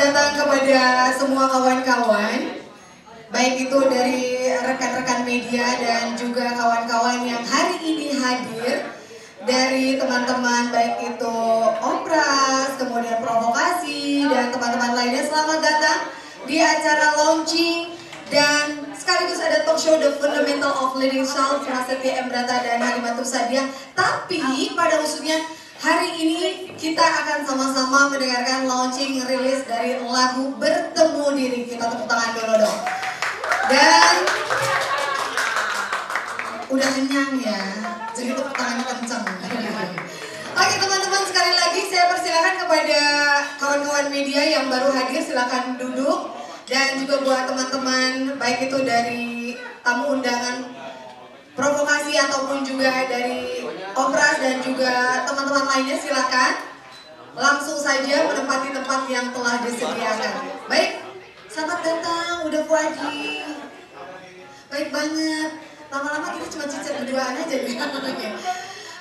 datang kepada semua kawan-kawan, baik itu dari rekan-rekan media dan juga kawan-kawan yang hari ini hadir, dari teman-teman baik itu Ompras, kemudian Provokasi, dan teman-teman lainnya. Selamat datang di acara launching dan sekaligus ada talk show The Fundamental of Leading Self, Prasetya Embrata dan Halimatul Sadiah. Tapi pada khususnya hari ini kita akan sama-sama mendengarkan launching rilis dari lagu Bertemu Diri. Kita tepuk tangan dulu dong. Dan udah kenyang ya, jadi tepuk tangan kenceng. Oke teman-teman, sekali lagi saya persilakan kepada kawan-kawan media yang baru hadir, silakan duduk. Dan juga buat teman-teman baik itu dari tamu undangan Provokasi ataupun juga dari Ompras dan juga teman-teman lainnya, silakan langsung saja menempati tempat yang telah disediakan. Baik, selamat datang, udah Fuadi. Baik banget. Lama-lama kita cuma cicat berduaan aja nih.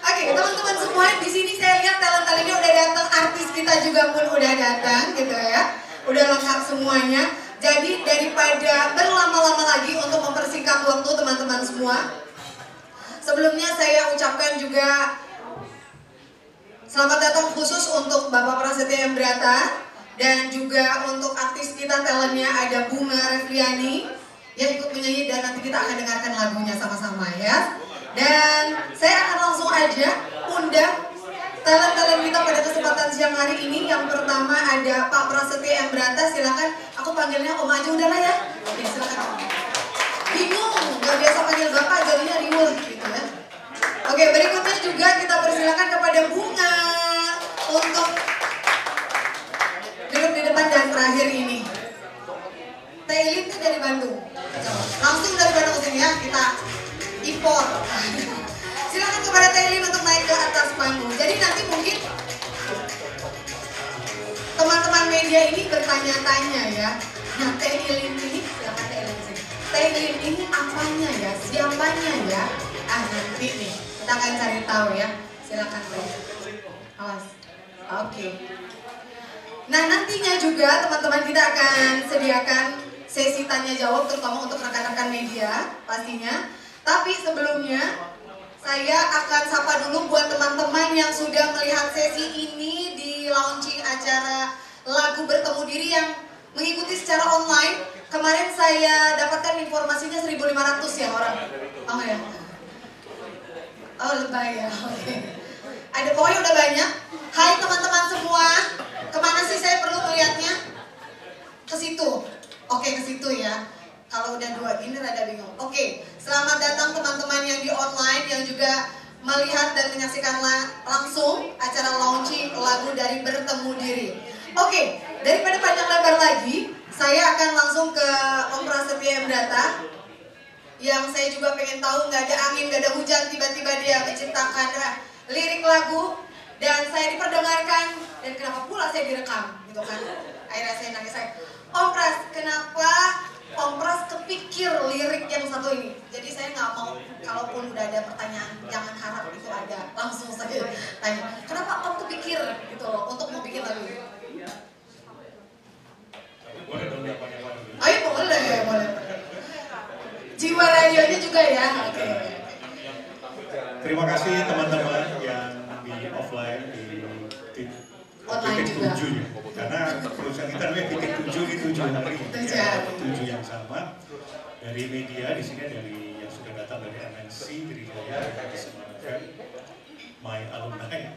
Oke, teman-teman semua, di sini saya lihat talent-talentnya udah datang, artis kita juga pun udah datang gitu ya. Udah lengkap semuanya. Jadi daripada berlama-lama lagi untuk mempersingkat waktu teman-teman semua, sebelumnya saya ucapkan juga selamat datang khusus untuk Bapak Prasetya Embrata dan juga untuk artis kita talentnya ada Bunga Refliani yang ikut menyanyi dan nanti kita akan dengarkan lagunya sama-sama ya. Dan saya akan langsung aja undang talent-talent kita pada kesempatan siang hari ini. Yang pertama ada Pak Prasetya Embrata, silakan. Aku panggilnya Om aja udah lah ya. Oke, silakan. Bingung, gak biasa panggil Bapak jadinya riwuh gitu ya. Oke, berikutnya juga kita persilakan kepada Bunga untuk duduk di depan dan terakhir ini. Tailin kan dari Bandung. Langsung dari Bandung sini ya, kita impor. Silakan kepada Tailin untuk naik ke atas panggung. Jadi nanti mungkin teman-teman media ini bertanya-tanya ya. Nah, Tailin ini, silakan Tailin sini. Tailin ini apanya ya? Siapanya ya? Ah, nanti nih kita akan cari tahu ya. Silakan Tailin. Awas. Oke. Nah, nantinya juga teman-teman kita akan sediakan sesi tanya jawab terutama untuk rekan-rekan media pastinya. Tapi sebelumnya saya akan sapa dulu buat teman-teman yang sudah melihat sesi ini di launching acara lagu Bertemu Diri yang mengikuti secara online. Kemarin saya dapatkan informasinya 1.500 ya orang. Oh ya. Oh lebay ya. Oke. Ada pokoknya udah banyak. Hai teman-teman semua. Kemana sih saya perlu melihatnya? Ke situ. Oke, ke situ ya. Kalau udah dua gini rada bingung. Oke, selamat datang teman-teman yang di online yang juga melihat dan menyaksikan langsung acara launching lagu dari Bertemu Diri. Oke, daripada panjang lebar lagi, saya akan langsung ke Om Prasetya Embrata. Yang saya juga pengen tahu, nggak ada angin, nggak ada hujan, tiba-tiba dia menciptakan lirik lagu dan saya diperdengarkan. Dan kenapa pula saya direkam, gitu kan? Akhirnya saya nangis saya. Om Pras, kenapa Om Pras kepikir lirik yang satu ini? Jadi saya nggak mau, kalaupun udah ada pertanyaan, jangan harap itu ada. Langsung saja tanya, kenapa Om kepikir gitu loh, untuk mau bikin lagu ini? Oh iya boleh, boleh. Jiwa radionya juga ya, oke. Terima kasih teman-teman yang di offline, di titik 7 ya. Karena perusahaan kita namanya titik 7 di 7 hari ya, 7 yang sama. Dari media di sini dari yang sudah datang dari MNC, Trijaya, dari Semarang, my alumni.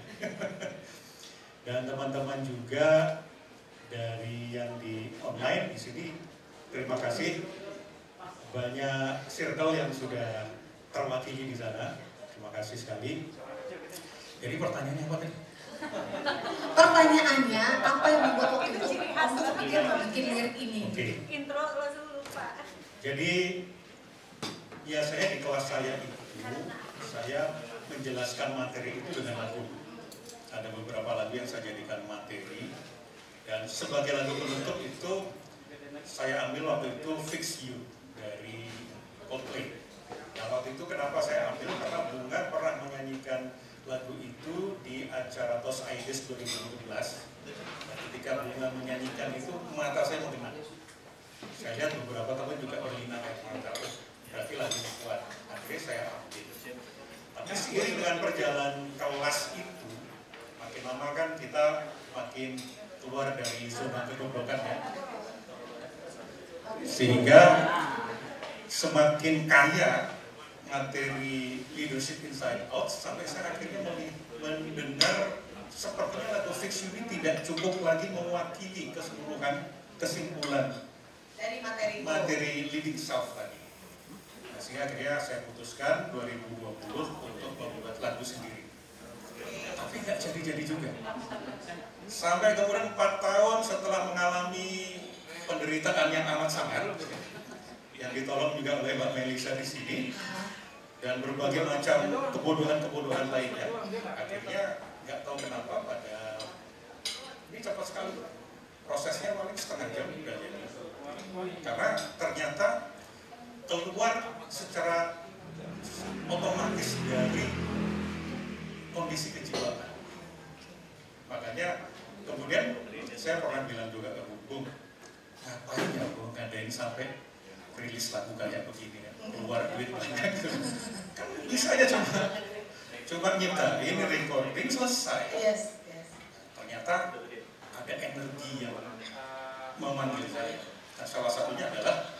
Dan teman-teman juga dari yang di online di sini, terima kasih. Banyak circle yang sudah terwakili di sana. Terima kasih sekali. Jadi pertanyaannya apa tadi? Pertanyaannya, apa yang membuat waktu itu Om kepikir mau bikin lirik ini? Oke. Intro langsung lupa. Jadi ya saya di kelas saya itu saya menjelaskan materi itu dengan lagu. Ada beberapa lagu yang saya jadikan materi dan sebagai lagu penutup itu saya ambil waktu itu Fix You dari Coldplay. Nah waktu itu kenapa saya ambil, karena Bunga pernah menyanyikan lagu itu di acara Tos Aides 2017. Ketika Bunga menyanyikan itu, mata saya mengena. Saya lihat beberapa teman juga berlinang air mata, berarti lagu kuat. Akhirnya saya ambil. Tapi seiring dengan perjalanan kelas itu, makin lama kan kita makin keluar dari zona kegodokan ya. Sehingga semakin kaya materi Leadership Inside Out, sampai saya akhirnya mendengar sepertinya lagu Fix You ini tidak cukup lagi mewakili keseluruhan kesimpulan dari materi Leading Self tadi. Nah, sehingga akhirnya saya putuskan 2020 untuk membuat lagu sendiri. Tapi nggak jadi-jadi juga. Sampai kemudian 4 tahun setelah mengalami penderitaan yang amat sangat, yang ditolong juga oleh Mbak Melisa di sini, dan berbagai macam kebodohan-kebodohan lainnya, akhirnya nggak tahu kenapa pada ini cepat sekali, prosesnya paling setengah jam udah jadi, karena ternyata keluar secara otomatis dari kondisi kejiwaan. Makanya kemudian saya pernah bilang juga ke Bung, ngapain ya Bung ngadain sampai rilis lagu kayak begini ya, keluar duit banyak gitu. Kan bisa aja coba nyiptain, recording, selesai. Yes. Ternyata ada energi yang memanggil saya. Nah, salah satunya adalah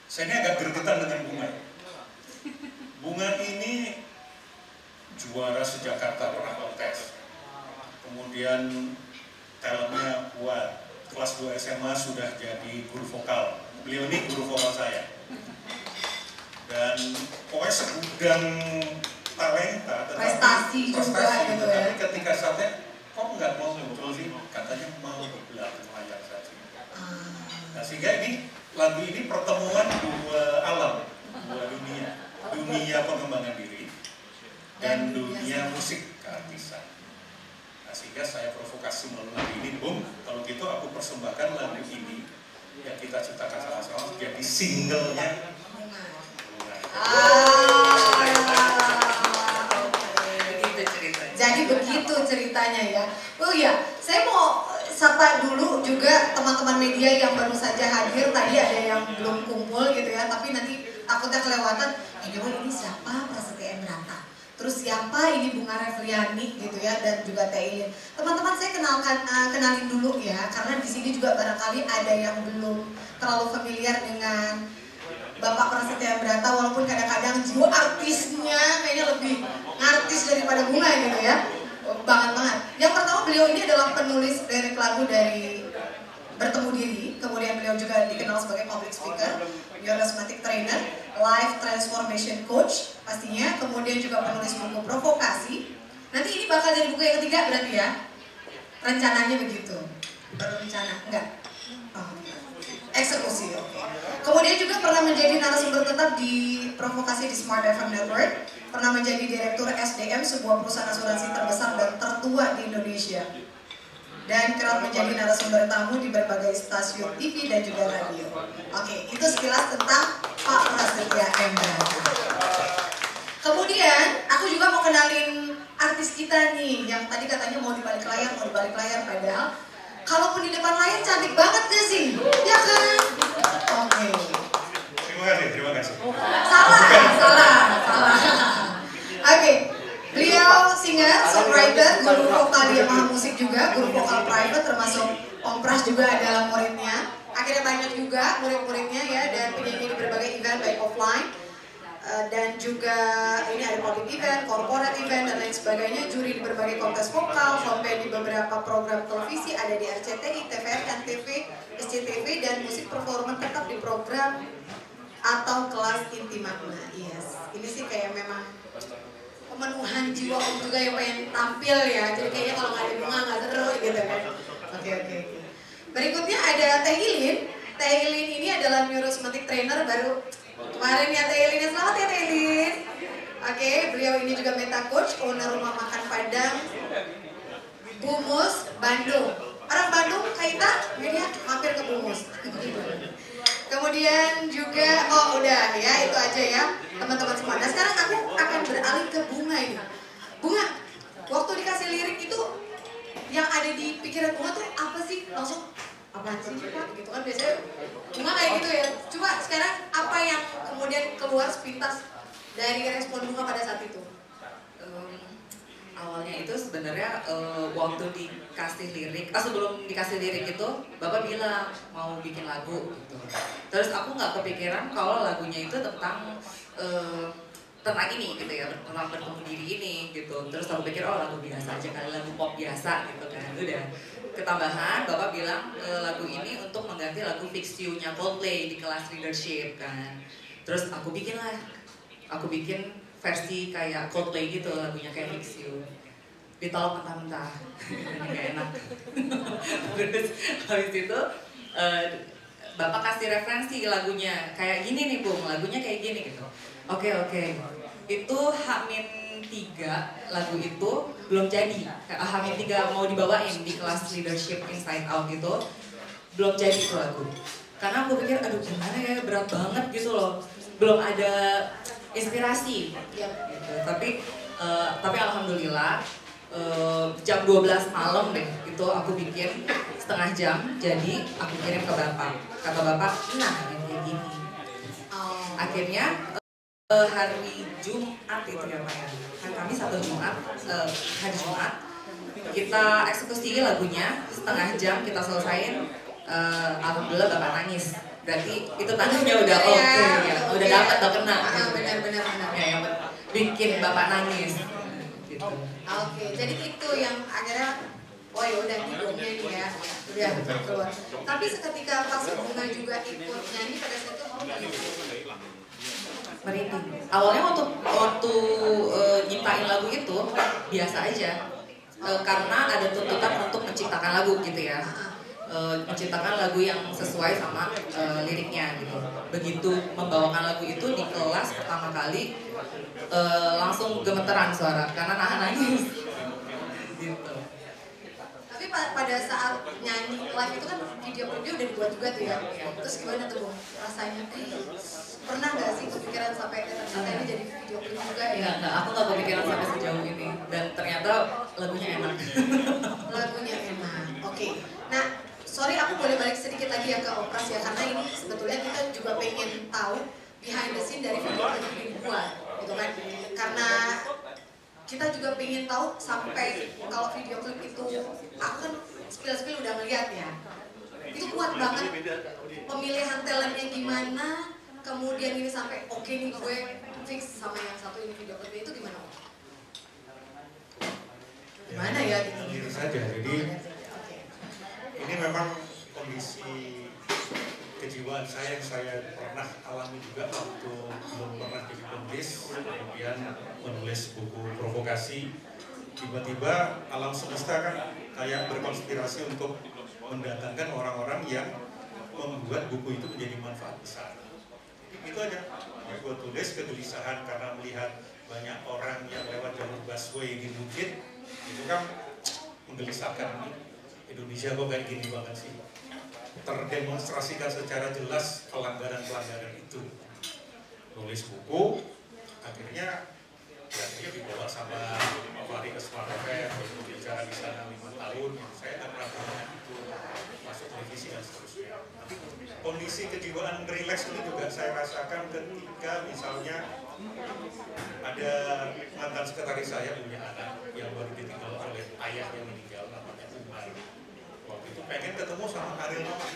saya ini agak gergetan dengan Bunga. Bunga ini juara se-Jakarta pernah kontes. Kemudian talentnya kuat. Kelas 2 SMA sudah jadi guru vokal. Beliau ini guru vokal saya. Dan pokoknya segudang talenta, prestasi juga gitu ya. Tapi ketika saatnya, kok nggak mau muncul sih? Katanya mau di belakang layar saja. Nah, sehingga ini lagu ini pertemuan dua alam, dua dunia. Dunia pengembangan diri dan dunia musik keartisan. Nah, sehingga saya provokasi melalui lagu ini, Bung, kalau gitu aku persembahkan lagu ini yang kita ciptakan sama-sama jadi singlenya Bunga. Jadi begitu ceritanya ya. Oh ya, saya mau sapa dulu juga teman-teman media yang baru saja hadir. Tadi ada yang belum kumpul gitu ya, tapi nanti takutnya kelewatan. Ini siapa Prasetya Emrata? Terus siapa ini Bunga Refliani gitu ya, dan juga Teh Ilin. Teman-teman saya kenalin dulu ya, karena di sini juga barangkali ada yang belum terlalu familiar dengan Bapak Prasetya Emrata, walaupun kadang-kadang jiwa artisnya kayaknya lebih artis daripada Bunga gitu ya. Banget. Yang pertama, beliau ini adalah penulis lirik lagu dari Bertemu Diri, kemudian beliau juga dikenal sebagai public speaker, charismatic trainer, life transformation coach pastinya, kemudian juga penulis buku provokasi. Nanti ini bakal jadi buku yang ketiga berarti ya? Rencananya begitu? Berencana? Enggak? Oh, eksekusi, oke. Kemudian juga pernah menjadi narasumber tetap di provokasi di Smart FM Network, pernah menjadi direktur SDM sebuah perusahaan asuransi terbesar dan tertua di Indonesia, dan kerap menjadi narasumber tamu di berbagai stasiun TV dan juga radio. Oke, itu sekilas tentang Pak Prasetya Emrata. Kemudian, aku juga mau kenalin artis kita nih, yang tadi katanya mau di balik layar, padahal kalaupun di depan layar cantik banget gak sih? Ya kan? Oke. Terima kasih. Salah. Oke. Beliau singer, songwriter, guru vokal di Yamaha Musik juga, guru vokal private, termasuk Om Pras juga adalah muridnya. Akhirnya banyak juga murid-muridnya ya, dan penyanyi di berbagai event baik offline dan juga ini ada public event, corporate event dan lain sebagainya. Juri di berbagai kontes vokal, sampai di beberapa program televisi, ada di RCTI, TVRI, ANTV, SCTV, dan musik performer tetap di program atau kelas inti makna. Yes, ini sih kayak memang pemenuhan jiwa Om juga yang pengen tampil ya. Jadi kayaknya kalau nggak ada Bunga nggak seru gitu kan. Oke. Berikutnya ada Teh Ilin. Teh Ilin ini adalah charismatic trainer baru kemarin ya Teh Ilin. Selamat ya Teh Ilin. Oke, beliau ini juga meta coach, owner rumah makan Padang Bumus, Bandung. Orang Bandung kaita, jadi mampir ke Bumus. Kemudian juga, oh udah ya, itu aja ya teman-teman semua. Nah sekarang aku akan beralih ke Bunga ini. apaan sih Pak? Gitu kan biasanya cuma kayak gitu ya. Cuma sekarang apa yang kemudian keluar sepintas dari respon Bunga pada saat itu? Awalnya itu sebenarnya waktu dikasih lirik, sebelum dikasih lirik itu Bapak bilang mau bikin lagu gitu. Terus aku nggak kepikiran kalau lagunya itu tentang ini gitu ya, tentang bertemu diri ini gitu. Terus aku pikir oh lagu biasa aja kali, lagu pop biasa gitu kan. Udah ketambahan Bapak bilang lagu ini untuk mengganti lagu Fix You-nya Coldplay di kelas leadership kan. Terus aku bikin versi kayak Coldplay gitu, lagunya kayak Fix You. Ditolak mentah-mentah, gak enak. Terus habis itu Bapak kasih referensi lagunya, kayak gini nih Bung, lagunya kayak gini gitu. Oke. Itu H-3 lagu itu belum jadi. H-3 mau dibawain di kelas leadership Inside Out itu belum jadi itu lagu. Karena aku pikir aduh gimana ya, berat banget gitu loh. Belum ada inspirasi gitu. Tapi alhamdulillah jam 12 malam deh itu aku bikin setengah jam, jadi aku kirim ke Bapak. Kata Bapak, nah kayak gini. Akhirnya hari Jumat itu ya Pak ya, hari Kamis atau Jumat, hari Jumat kita eksekusi lagunya setengah jam kita selesain. Alhamdulillah Bapak nangis. Berarti itu tandanya udah oke ya, udah dapat, udah kena. Benar. Ya, bikin Bapak nangis. Gitu. Oke, jadi itu yang akhirnya, oh ya udah ini Bunga nih ya, udah keluar. Tapi seketika pas Bunga juga ikut nyanyi pada saat itu merinding. Awalnya waktu nyiptain lagu itu biasa aja, karena ada tuntutan untuk menciptakan lagu gitu ya. Menciptakan lagu yang sesuai sama liriknya gitu. Begitu membawakan lagu itu di kelas pertama kali langsung gemeteran suara karena nahan nangis gitu. Tapi pada saat nyanyi live itu kan video udah dibuat juga tuh ya. Terus gimana tuh Bung rasanya? Pernah nggak sih kepikiran sampai ternyata ini jadi video klip juga ya? Enggak, aku nggak kepikiran sampai sejauh ini. Dan ternyata lagunya enak. Lagunya enak, oke. Nah, sorry aku boleh balik sedikit lagi ya ke Opras ya, karena ini sebetulnya kita juga pengen tahu behind the scene dari video klip yang dibuat, gitu kan? Karena kita juga pengen tahu sampai kalau video klip itu, aku kan spill udah ngeliat ya, itu kuat banget pemilihan talentnya gimana, kemudian ini sampai oke nih gue fix sama yang satu ini video klipnya itu gimana? Gimana ya? Gitu saja, jadi ini memang kondisi kejiwaan saya yang saya pernah alami juga waktu belum pernah jadi penulis, kemudian menulis buku provokasi. Tiba-tiba alam semesta kan kayak berkonspirasi untuk mendatangkan orang-orang yang membuat buku itu menjadi manfaat besar. Itu aja yang gue tulis, kegelisahan karena melihat banyak orang yang lewat jalur busway di Bukit, itu kan menggelisahkan. Indonesia kok kayak gini banget sih, terdemonstrasikan secara jelas pelanggaran-pelanggaran itu. Nulis buku, akhirnya dibawa sama Pak Fahri ke Smart FM, bicara di sana 5 tahun, saya nggak pernah punya itu masuk televisi dan seterusnya. Tapi kondisi kejiwaan rileks ini juga saya rasakan ketika misalnya ada mantan sekretaris saya punya anak yang baru ditinggal oleh ayahnya meninggal, namanya Umar. Waktu itu pengen ketemu sama Ariel Noah,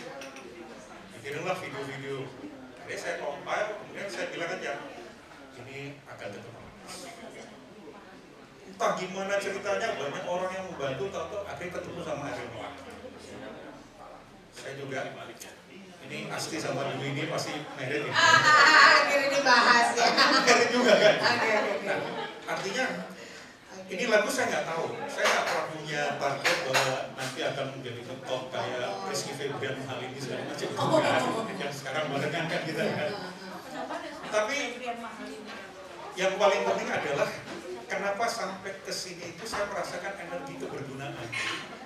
bikinlah video-video. Jadi saya compile, kemudian saya bilang aja, ini akan ketemu. Entah gimana ceritanya, banyak orang yang membantu, tahu akhirnya ketemu sama Ariel Noah. Saya juga, ini Asti sama Dwi ini pasti merit ini. Akhirnya dibahas ya. Merit juga kan? Oke. Nah, artinya ini lagu saya nggak tahu, saya nggak pernah punya target bahwa nanti akan menjadi top kayak Rizky Febian hal ini segala macam yang sekarang mendengarkan kita kan. Tapi yang paling penting adalah kenapa sampai ke sini itu saya merasakan energi kebergunaan.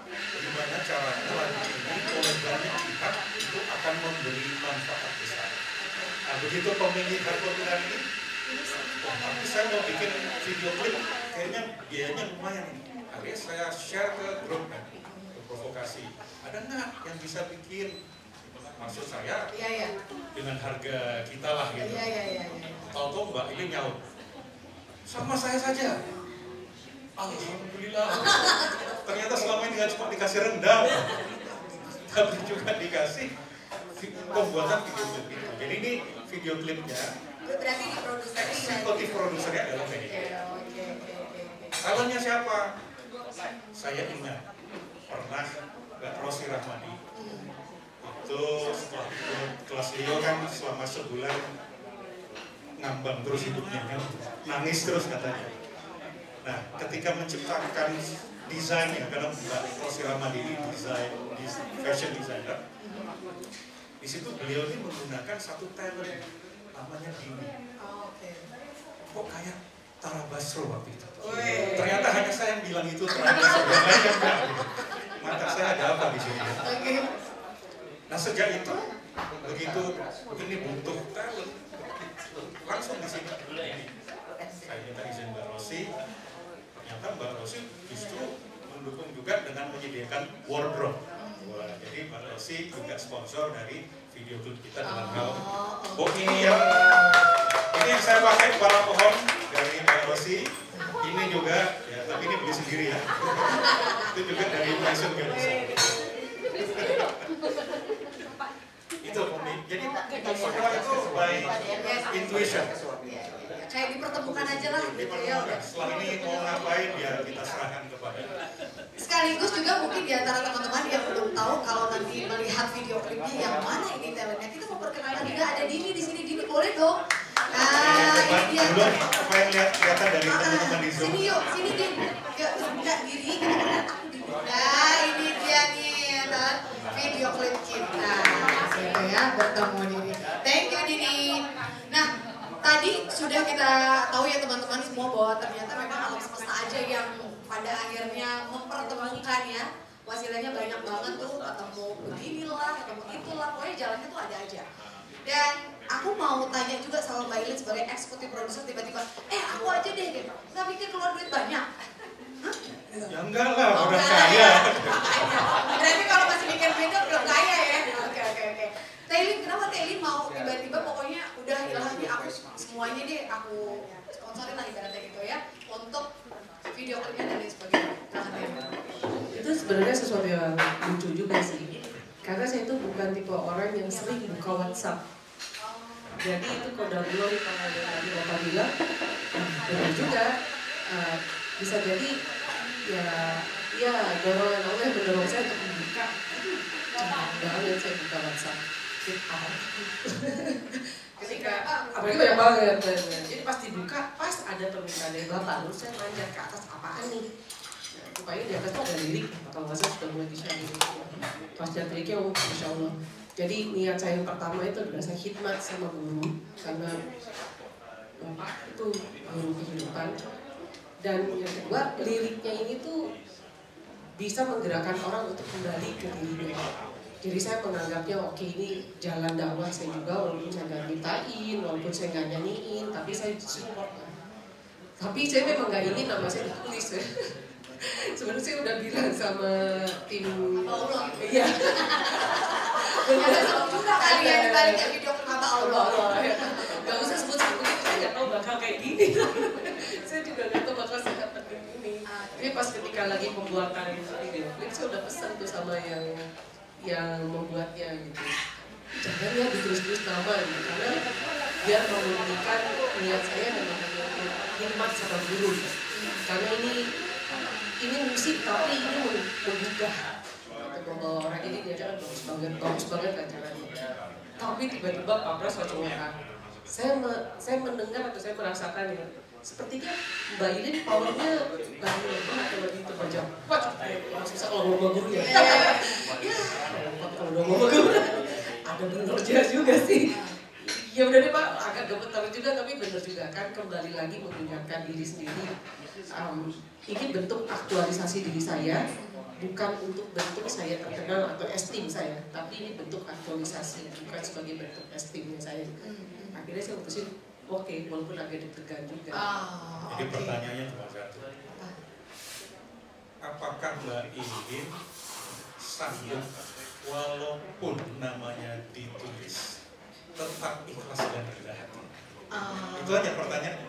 Gimana caranya lagu ini oleh banyak pihak itu akan memberi manfaat besar. Nah, begitu pemilihan populer ini, tapi saya mau bikin video klip, kayaknya biayanya lumayan. Akhirnya saya share ke grup kan. provokasi. Ada nggak yang bisa bikin, maksud saya dengan harga kita lah gitu. Tahu-tahu Mbak ini nyaut, sama saya saja. Alhamdulillah. Ternyata selama ini nggak cuma dikasih rendang, tapi juga dikasih pembuatan video klip itu. Jadi ini video klipnya. Berarti di produsernya. Eksekutif produsernya adalah Feni. Talentnya siapa? Saya ingat pernah Mbak Rosi Rahmadi. Itu setelah ikut kelas Leo kan selama sebulan ngambang terus hidupnya, kan? Nangis terus katanya. Nah, ketika menciptakan desainnya, karena Mbak Rosi Rahmadi ini fashion designer, di situ beliau ini menggunakan satu talent namanya Dini. Kok kayak Tara Basro waktu itu? Ternyata hanya saya yang bilang itu Tara Basro, yang lain yang enggak. Mata saya ada apa di sini? Nah, sejak itu begitu ini butuh talent, langsung di sini. Saya minta izin Mbak Rosi. Ternyata Mbak Rosi justru mendukung juga dengan menyediakan wardrobe. Wah, jadi Mbak Rosi juga sponsor dari video klip kita dalam hal ini yang saya pakai kepala pohon dari Mbak Rosi. Ini juga ya, tapi ini beli sendiri ya. Itu juga dari Fashion Ganesha. Itu jadi semua itu by intuition. Kayak dipertemukan aja lah gitu ya. Setelah ini mau ngapain ya kita serahkan kepada. Sekaligus juga mungkin di antara teman-teman yang belum tahu kalau nanti melihat video klipnya yang mana ini talentnya, kita mau perkenalkan juga ada Dini di sini. Dini boleh dong. Nah, ini dia. Belum apa yang kelihatan dari teman-teman di Zoom. Sini yuk, sini Din. Yuk, buka diri. Nah, ini dia nih, dan video klip kita. Gitu ya, bertemu Dini. Thank you Dini. Nah, tadi sudah kita tahu ya teman-teman semua bahwa ternyata memang alam semesta aja yang pada akhirnya mempertemukan ya. Wasilanya banyak banget tuh, ketemu beginilah, ketemu itulah, pokoknya jalannya tuh ada aja. Dan aku mau tanya juga sama Mbak Ilin sebagai eksekutif produser, tiba-tiba, aku aja deh gitu, nggak pikir keluar duit banyak. Ya enggak lah, udah kaya. Berarti kalau masih mikir beda belum kaya ya. Oke. Taylin, kenapa Taylin mau tiba-tiba pokoknya udah ilahnya aku semuanya deh aku sponsorin lah ibaratnya gitu ya untuk video klipnya dan lain sebagainya. Itu sebenarnya sesuatu yang lucu juga sih. Karena saya itu bukan tipe orang yang sering buka WhatsApp. Jadi itu kode glory kalau tadi Bapak bilang, benar juga. Bisa jadi ya dorongan Allah yang mendorong saya untuk membuka. Banget saya buka WhatsApp. Ketika apalagi banyak banget. Jadi pas dibuka, pas ada permintaan dari Bapak, lalu saya manjat ke atas apaan nih? Supaya di atas tuh ada lirik, kalau nggak salah sudah mulai di-share gitu. Pas lihat liriknya, Masya Allah. Jadi niat saya yang pertama itu adalah saya khidmat sama guru, karena Bapak itu guru kehidupan. Dan yang kedua, liriknya ini tuh bisa menggerakkan orang untuk kembali ke dirinya. Jadi saya menganggapnya oke, ini jalan dakwah saya juga, walaupun saya nggak mintain, walaupun saya nggak nyanyiin, tapi saya support. Tapi saya memang nggak ingin nama saya ditulis ya. Sebenarnya saya udah bilang sama tim Allah. Iya. Ada seru juga kali ya dibalik video kata Allah. Gak usah sebut-sebut, saya nggak tahu bakal kayak gini. Saya juga nggak tahu bakal seperti ini. Tapi pas ketika lagi pembuatan video klip, saya udah pesan tuh sama yang membuatnya gitu. Jangan ya ditulis-tulis nama gitu, karena biar memulihkan niat saya memang hanya khidmat sama guru. Karena ini musik tapi ini menggugah. Kalau orang ini diajarkan bagus banget acaranya. Tapi tiba-tiba Pak Pras langsung ngomong, saya mendengar atau saya merasakan ya, sepertinya Mbak Ilin powernya lebih lemah atau lebih terpajang. Wah, susah kalau ngomong guru ya. Kalau ngomong guru, ada benernya juga sih. Ya udah deh Pak, agak gemetar juga tapi bener juga kan, kembali lagi mengingatkan diri sendiri. Ini bentuk aktualisasi diri saya, bukan untuk bentuk saya terkenal atau esteem saya, tapi ini bentuk aktualisasi, bukan sebagai bentuk esteemnya saya. Akhirnya saya putusin, oke, walaupun agak deg-degan juga. Jadi pertanyaannya cuma satu. Apakah Mbak Ilin sanggup walaupun namanya ditulis tetap ikhlas dan rendah hati? Itu aja pertanyaan.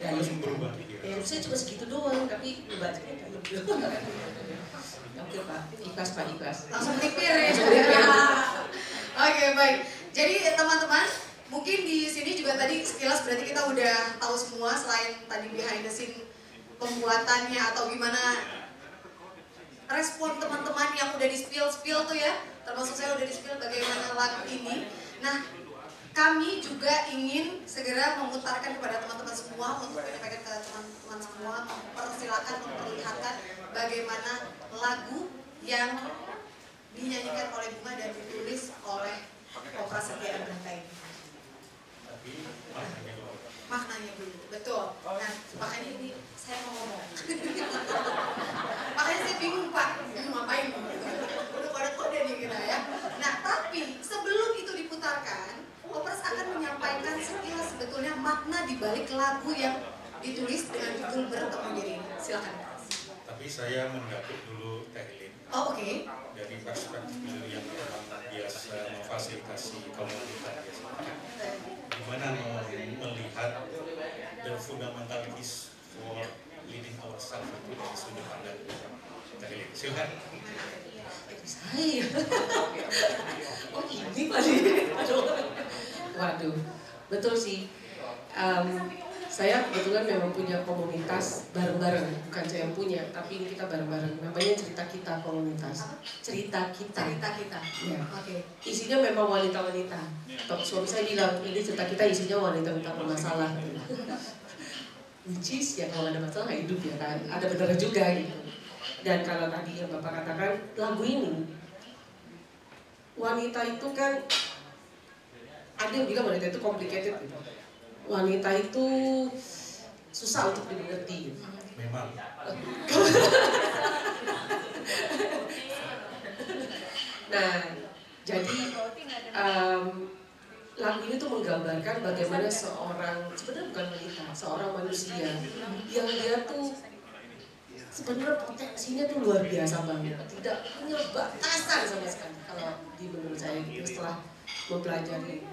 Langsung berubah pikiran. Ya saya cuma segitu doang, tapi bacanya kayak gitu. Oke Pak, ikhlas Pak, ikhlas. Langsung melipir ya. Oke, baik. Jadi teman-teman, mungkin di sini juga tadi sekilas berarti kita udah tahu semua selain tadi behind the scene pembuatannya atau gimana respon teman-teman yang udah di spill tuh ya, termasuk saya udah di spill bagaimana lagu ini. Nah, kami juga ingin segera memutarkan kepada teman-teman semua untuk menyampaikan ke teman-teman semua, memperlihatkan bagaimana lagu yang dinyanyikan oleh Bunga dan ditulis oleh Kopra Setia Abrata ini. Tapi Maknanya dulu, betul. Nah, makanya ini saya mau ngomong. Makanya saya bingung Pak, ngapain? Udah kode-kode nih kita ya. Nah, tapi sebelum itu diputarkan, Kopras akan menyampaikan sekilas sebetulnya makna di balik lagu yang ditulis dengan judul Bertemu Diri. Silakan. Tapi saya mendapuk dulu Teh Lin. Oh, oke. Dari perspektif beliau yang memang biasa memfasilitasi komunitas biasanya. Gimana melihat the fundamentalities for leading ourselves itu dari sudut pandang Teh Lin. Silakan. Saya. Oh ini tadi. Waduh, betul sih. Saya kebetulan memang punya komunitas bareng-bareng, bukan saya yang punya, tapi ini kita bareng-bareng. Namanya Cerita Kita Komunitas. Cerita Kita. Cerita Kita. Ya. Oke. Isinya memang wanita-wanita. Suami saya bilang ini cerita kita isinya wanita-wanita bermasalah. Which is ya kalau ada masalah hidup ya kan, ada benar juga gitu. Dan kalau tadi yang Bapak katakan lagu ini, wanita itu kan ada yang bilang wanita itu complicated gitu. Wanita itu susah untuk dimengerti gitu. Memang. Nah, jadi lagu ini tuh menggambarkan bagaimana seorang, sebenarnya bukan wanita, seorang manusia yang dia tuh sebenarnya potensinya tuh luar biasa banget, tidak punya batasan sama sekali. Kalau di menurut saya gitu, setelah mempelajari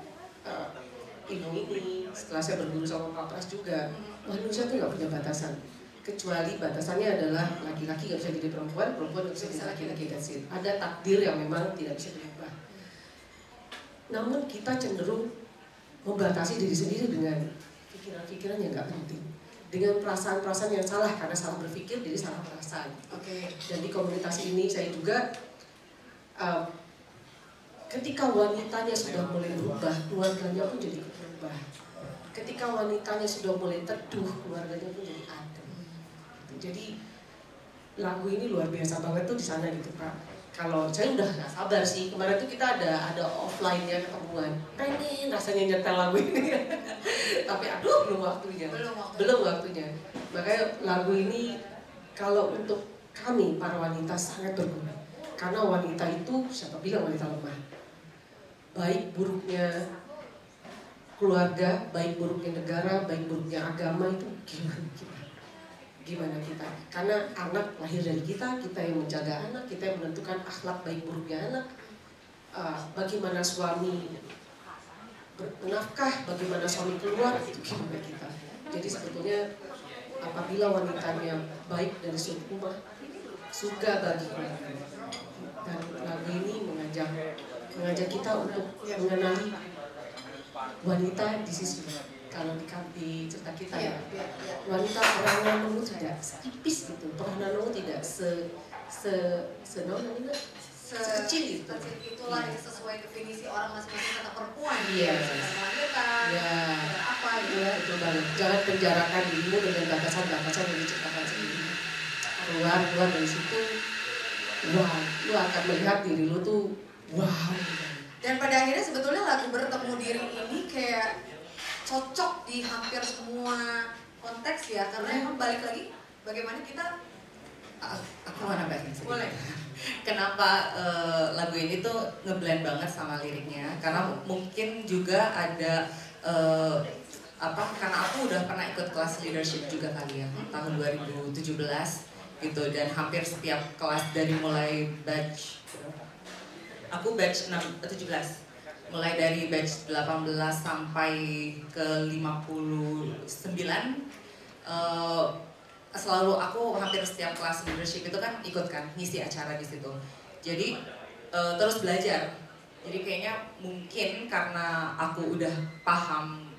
ilmu ini, setelah saya berguru sama Pak Pras juga, manusia tuh nggak punya batasan, kecuali batasannya adalah laki-laki nggak bisa jadi perempuan, perempuan nggak bisa jadi laki-laki. Ada takdir yang memang tidak bisa dirubah. Namun kita cenderung membatasi diri sendiri dengan pikiran-pikiran yang nggak penting, dengan perasaan-perasaan yang salah karena salah berpikir jadi salah perasaan. Oke. Dan di komunitas ini saya juga ketika wanitanya sudah mulai berubah, keluarganya pun jadi berubah. Ketika wanitanya sudah mulai teduh, keluarganya pun jadi adem. Jadi lagu ini luar biasa banget tuh di sana gitu Pak. Kalau saya udah gak sabar sih, kemarin tuh kita ada offline-nya ketemuan. Pengen rasanya nyetel lagu ini. Tapi aduh belum waktunya. Belum waktunya. Makanya lagu ini kalau untuk kami para wanita sangat berguna. Karena wanita itu siapa bilang wanita lemah. Baik buruknya keluarga, baik buruknya negara, baik buruknya agama itu gimana kita. Karena anak lahir dari kita yang menjaga anak, kita yang menentukan akhlak baik buruknya anak. Bagaimana suami bernafkah, bagaimana suami keluar, itu gimana kita. Jadi sebetulnya apabila wanitanya baik dari sudut rumah, surga bagi mereka. Dan lagu ini mengajak kita untuk mengenali wanita di sisi kalau di cerita kita ya, wanita peranan Nunu tidak tipis gitu, peranan Nunu tidak sekecil itu. Itulah yang sesuai definisi orang masing-masing kata perempuan. Iya. Wanita. Ya. Apa gitu. Ya, itu banget. Jangan penjarakan dirimu dengan batasan-batasan yang diciptakan sendiri. Keluar dari situ, wah, lu akan melihat diri lu tuh, wow. Dan pada akhirnya sebetulnya lagu Bertemu Diri ini kayak cocok di hampir semua konteks ya, karena emang balik lagi bagaimana kita aku mau nambahin sedikit. Boleh. Kenapa lagu ini tuh ngeblend banget sama liriknya? Karena mungkin juga ada karena aku udah pernah ikut kelas leadership juga kali ya, tahun 2017. gitu, dan hampir setiap kelas dari mulai batch, aku batch 17, mulai dari batch 18 sampai ke 59, selalu aku hampir setiap kelas leadership itu kan ikut kan, ngisi acara di situ. Jadi terus belajar. Jadi kayaknya mungkin karena aku udah paham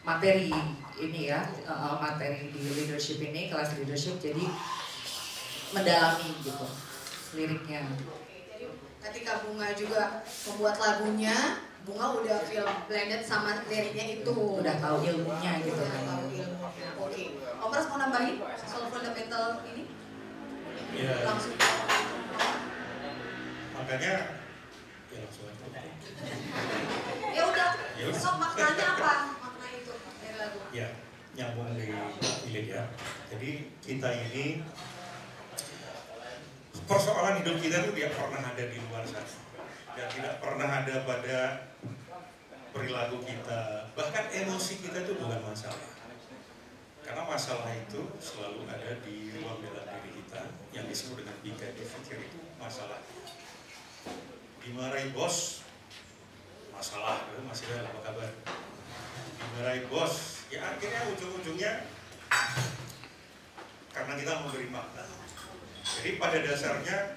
materi ini ya, materi di leadership ini, kelas leadership, jadi mendalami gitu liriknya. Ketika Bunga juga membuat lagunya, Bunga udah feel blended sama liriknya itu. Udah tahu ilmunya gitu. Udah tahu ilmunya. Oke. Om Pras mau nambahin soal fundamental ini? Ya. Langsung. Makanya ya langsung aja. Ya udah. Sok maknanya apa? Makna itu dari lagu. Ya, nyambung di Ilik ya. Jadi kita ini persoalan hidup kita itu tidak pernah ada di luar sana, dan tidak pernah ada pada perilaku kita, bahkan emosi kita itu bukan masalah, karena masalah itu selalu ada di ruang dalam diri kita yang disebut dengan bingkai berpikir. Itu masalah. Dimarahi bos, masalah. Masih ada apa kabar? Dimarahi bos, ya akhirnya ujung-ujungnya karena kita memberi makna. Jadi pada dasarnya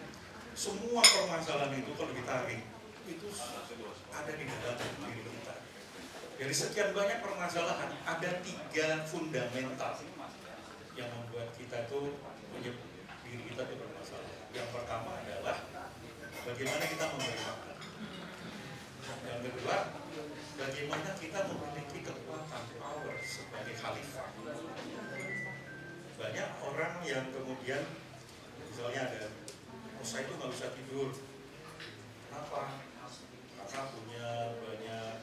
semua permasalahan itu kalau ditarik itu ada di dalam diri kita. Dari sekian banyak permasalahan ada 3 fundamental yang membuat kita itu punya diri kita itu bermasalah. Yang pertama adalah bagaimana kita memberi makna. Yang kedua, bagaimana kita memiliki kekuatan power sebagai khalifah. Banyak orang yang kemudian misalnya ada, oh saya itu nggak bisa tidur. Kenapa? Karena punya banyak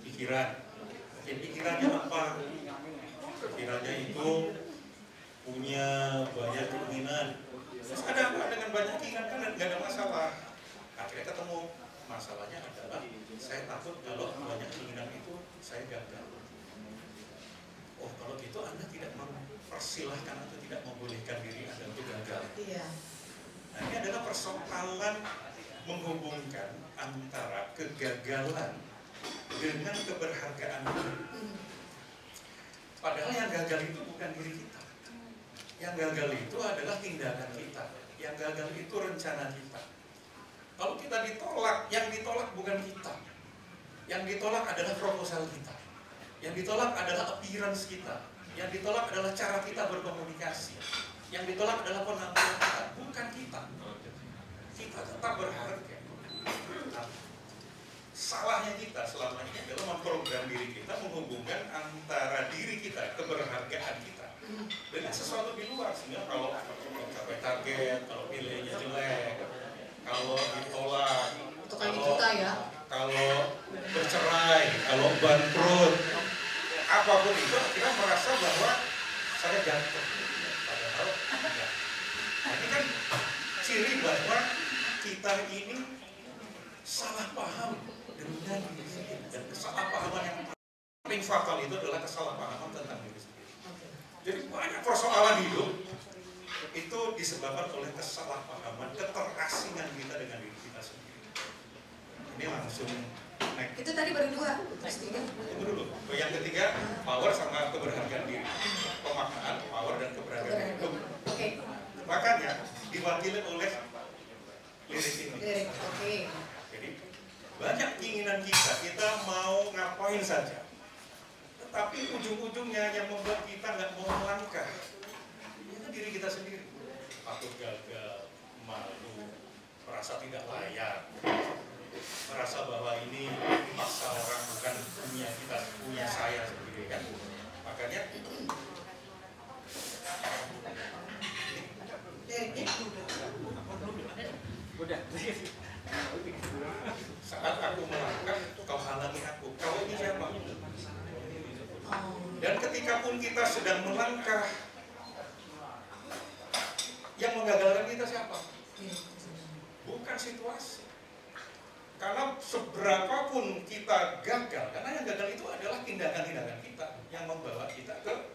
pikiran. Mungkin pikirannya apa? Pikirannya itu punya banyak keinginan. Terus ada apa dengan banyak keinginan? Kan nggak ada masalah. Akhirnya ketemu, masalahnya adalah saya takut kalau banyak keinginan itu saya gagal. Oh kalau gitu Anda tidak mempersilahkan atau tidak membolehkan diri Anda untuk gagal. Iya. Nah ini adalah persoalan menghubungkan antara kegagalan dengan keberhargaan diri. Padahal yang gagal itu bukan diri kita. Yang gagal itu adalah tindakan kita. Yang gagal itu rencana kita. Kalau kita ditolak, yang ditolak bukan kita. Yang ditolak adalah proposal kita. Yang ditolak adalah appearance kita. Yang ditolak adalah cara kita berkomunikasi. Yang ditolak adalah penampilan kita, bukan kita. Kita tetap berharga. Nah, salahnya kita selama ini adalah memprogram diri kita, menghubungkan antara diri kita, keberhargaan kita dengan sesuatu di luar. Sehingga kalau capai target, kalau nilainya jelek, kalau ditolak, kalau bercerai, kalau bangkrut, apapun itu kita merasa bahwa saya jatuh. Padahal tidak. Ini kan ciri bahwa kita ini salah paham dengan diri sendiri. Dan kesalahpahaman yang paling fatal itu adalah kesalahpahaman tentang diri sendiri. Jadi banyak persoalan hidup itu disebabkan oleh kesalahpahaman, keterasingan kita dengan diri kita sendiri. Ini langsung naik. Itu tadi baru 2, terus 3. Tunggu dulu. Yang ketiga, power sama keberhargaan diri. Pemaknaan, power dan keberhargaan diri. Oke. Makanya diwakili oleh lirik ini. Lirik, oke. Jadi banyak keinginan kita mau ngapain saja. Tetapi ujung-ujungnya yang membuat kita nggak mau melangkah, itu diri kita sendiri. Takut gagal, malu, merasa tidak layak, merasa bahwa ini dipaksa orang, bukan punya kita, punya saya sendiri kan. Makanya saat aku melangkah, kau halangi aku. Kau ini siapa? Dan ketika pun kita sedang melangkah, yang menggagalkan kita siapa? Bukan situasi. Karena seberapapun kita gagal, karena yang gagal itu adalah tindakan-tindakan kita yang membawa kita ke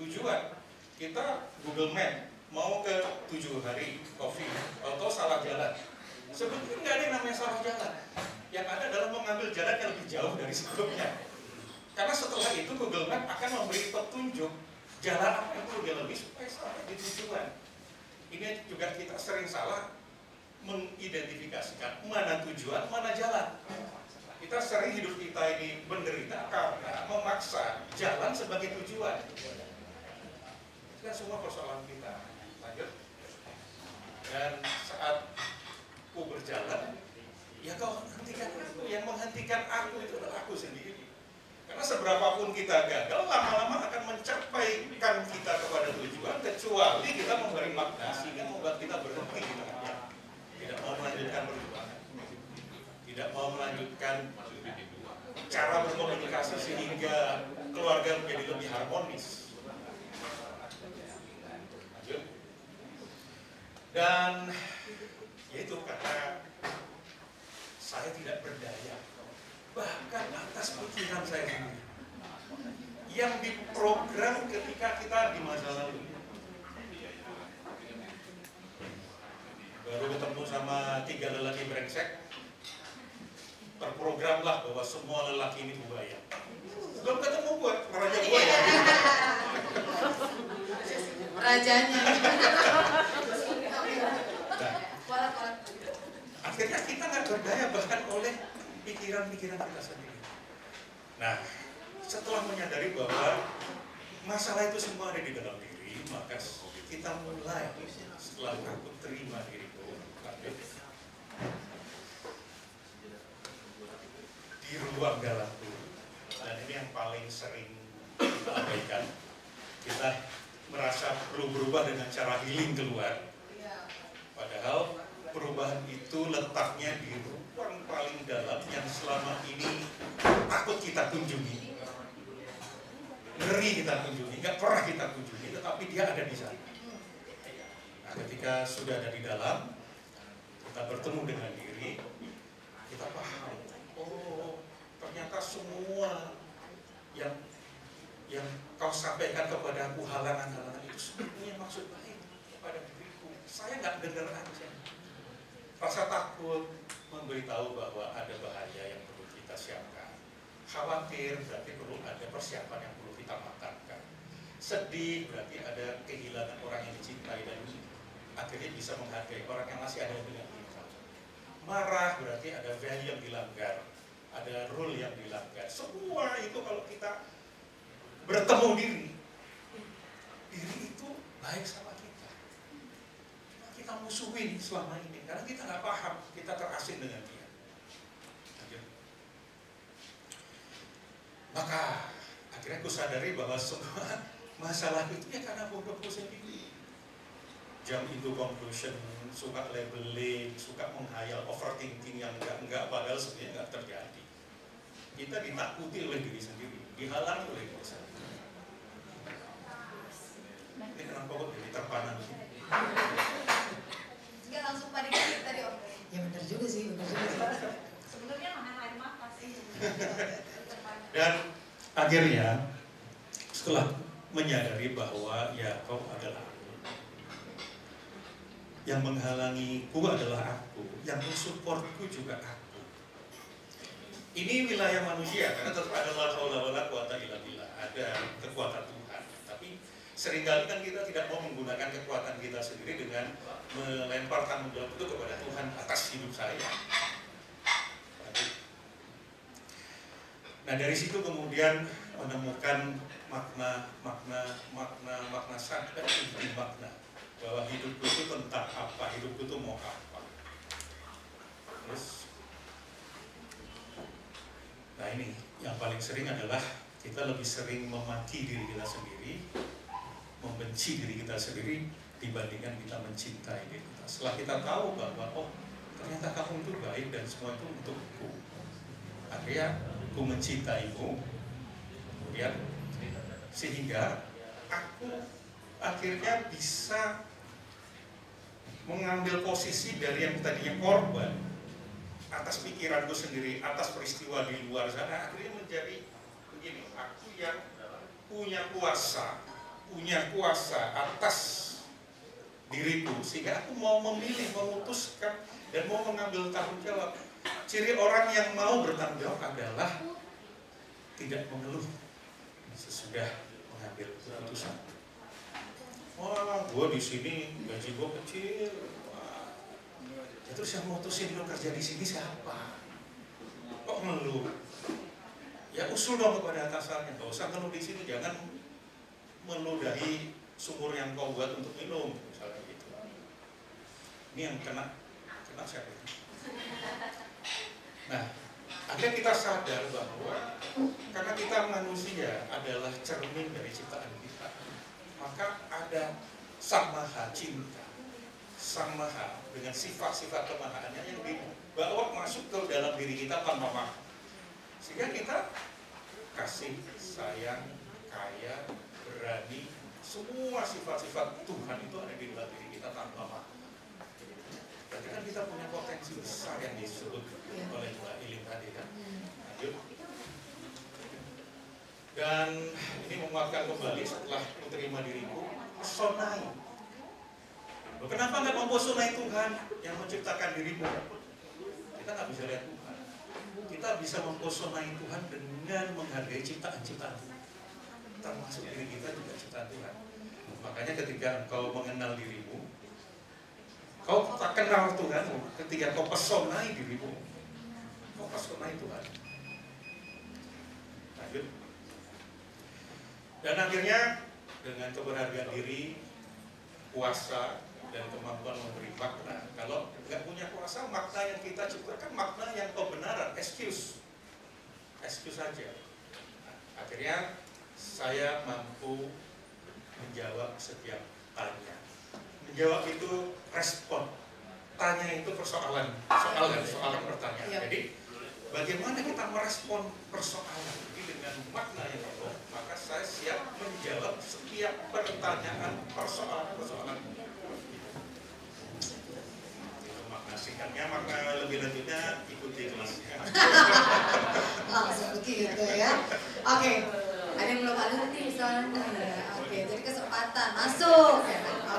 tujuan. kita Google Map mau ke 7 hari coffee atau salah jalan. Sebetulnya nggak ada yang namanya salah jalan. Yang ada adalah mengambil jalan yang lebih jauh dari sebelumnya. Karena setelah itu Google Map akan memberi petunjuk jalan apa yang perlu dilalui supaya sampai di tujuan. Ini juga kita sering salah mengidentifikasikan mana tujuan, mana jalan. Kita sering hidup kita ini menderita karena memaksa jalan sebagai tujuan. Itu kan semua persoalan kita. Lanjut. Dan saat aku berjalan, ya kau hentikan aku. Yang menghentikan aku itu adalah aku sendiri. Karena seberapapun kita gagal, lama-lama akan mencapaikan kita kepada tujuan, kecuali kita memberi makna sehingga membuat kita berhenti di tengahnya. Tidak mau melanjutkan perjuangan, tidak mau melanjutkan cara berkomunikasi sehingga keluarga menjadi lebih harmonis. Lanjut. Dan yaitu karena saya tidak berdaya, bahkan atas pikiran saya sendiri yang diprogram ketika kita di masa lalu. Baru ketemu sama 3 lelaki brengsek, terprogramlah bahwa semua lelaki ini buaya. Belum ketemu gue, raja buaya. Rajanya. Nah, akhirnya kita nggak berdaya bahkan oleh pikiran-pikiran kita sendiri. Nah, setelah menyadari bahwa masalah itu semua ada di dalam diri, maka kita mulai setelah aku terima diriku, di ruang dalamku. Dan ini yang paling sering kita abaikan. Kita merasa perlu berubah dengan cara healing keluar. Padahal perubahan itu letaknya di ruang paling dalam yang selama ini takut kita kunjungi, ngeri kita kunjungi, nggak pernah kita kunjungi, tetapi dia ada di sana. Nah, ketika sudah ada di dalam, kita bertemu dengan diri, kita paham, oh ternyata semua yang kau sampaikan kepada aku, halangan-halangan itu sebenarnya maksud baik kepada diriku. Saya nggak dengar aja. Rasa takut memberitahu bahwa ada bahaya yang perlu kita siapkan. Khawatir berarti perlu ada persiapan yang perlu kita matangkan. Sedih berarti ada kehilangan orang yang dicintai dan akhirnya bisa menghargai orang yang masih ada dengan kita. Marah berarti ada value yang dilanggar, ada rule yang dilanggar. Semua itu kalau kita bertemu diri itu baik sama kita. Kita musuhin selama ini karena kita nggak paham, kita terasing dengan dia. Maka akhirnya aku sadari bahwa semua masalah itu ya karena bodohku sendiri. Jump into conclusion, suka labeling, suka menghayal, overthinking yang enggak padahal sebenarnya nggak terjadi. Kita ditakuti oleh diri sendiri, dihalangi oleh diri sendiri. Ini kenapa kok jadi terpana sih? Enggak langsung pada kita tadi Om. Ya benar juga sih, benar juga sih. Sebenarnya nahan air mata sih. Dan akhirnya setelah menyadari bahwa ya kau adalah aku, yang menghalangiku adalah aku, yang mensupportku juga aku. Ini wilayah manusia karena tetap ada la haula wala quwata illa billah, ada kekuatan Tuhan. Tapi seringkali kan kita tidak mau menggunakan kekuatan kita sendiri dengan melempar tanggung jawab itu kepada Tuhan atas hidup saya. Nah dari situ kemudian menemukan makna sampai inti makna bahwa hidupku itu tentang apa, hidupku itu mau apa. Terus, nah ini yang paling sering adalah kita lebih sering memaki diri kita sendiri, membenci diri kita sendiri dibandingkan kita mencintai diri kita. Setelah kita tahu bahwa oh ternyata kamu itu baik dan semua itu untukku, akhirnya aku mencintaimu, kemudian sehingga aku akhirnya bisa mengambil posisi dari yang tadinya korban atas pikiranku sendiri, atas peristiwa di luar sana, akhirnya menjadi begini, aku yang punya kuasa, punya kuasa atas diriku, sehingga aku mau memilih, memutuskan, dan mau mengambil tanggung jawab. Ciri orang yang mau bertanggung jawab adalah tidak mengeluh sesudah mengambil keputusan. Wah, gue di sini gaji gue kecil. Wah, ya terus yang mutusin lo kerja di sini siapa? Kok ngeluh? Ya usul dong kepada atasannya, gak usah ngeluh di sini, jangan meludahi sumur yang kau buat untuk minum, misalnya gitu. Ini yang kena siapa? Nah, akhirnya kita sadar bahwa karena kita manusia adalah cermin dari ciptaan kita, maka ada Sang Maha Cinta, Sang Maha dengan sifat-sifat kemahaannya yang dibawa masuk ke dalam diri kita tanpa maaf, sehingga kita kasih, sayang, kaya, berani, semua sifat-sifat Tuhan itu ada di dalam diri kita tanpa maaf. Berarti kan kita punya potensi besar yang disebut oleh Mbak Ilin tadi kan. Lanjut. Dan ini menguatkan kembali setelah menerima diriku, pesonai. Kenapa nggak mempesonai Tuhan yang menciptakan dirimu? Kita nggak bisa lihat Tuhan. Kita bisa mempesonai Tuhan dengan menghargai ciptaan-ciptaan Tuhan. Termasuk diri kita juga ciptaan Tuhan. Makanya ketika engkau mengenal dirimu, kau tak kenal Tuhanmu. Ketika kau pesonai dirimu, kau pesonai Tuhan. Lanjut. Dan akhirnya dengan keberhargaan diri, kuasa, dan kemampuan memberi makna. Kalau nggak punya kuasa, makna yang kita ciptakan makna yang kebenaran, excuse saja. Nah, akhirnya saya mampu menjawab setiap tanya. Menjawab itu respon, tanya itu persoalan, soalan pertanyaan. Ya. Jadi bagaimana kita merespon persoalan ini dengan makna yang penuh, maka saya siap menjawab setiap pertanyaan, persoalan. Itu makna singkatnya, makna lebih lanjutnya ikuti kelasnya. Langsung begitu ya. Oke, ada yang belum ada nih soalnya. Oke, jadi kesempatan masuk.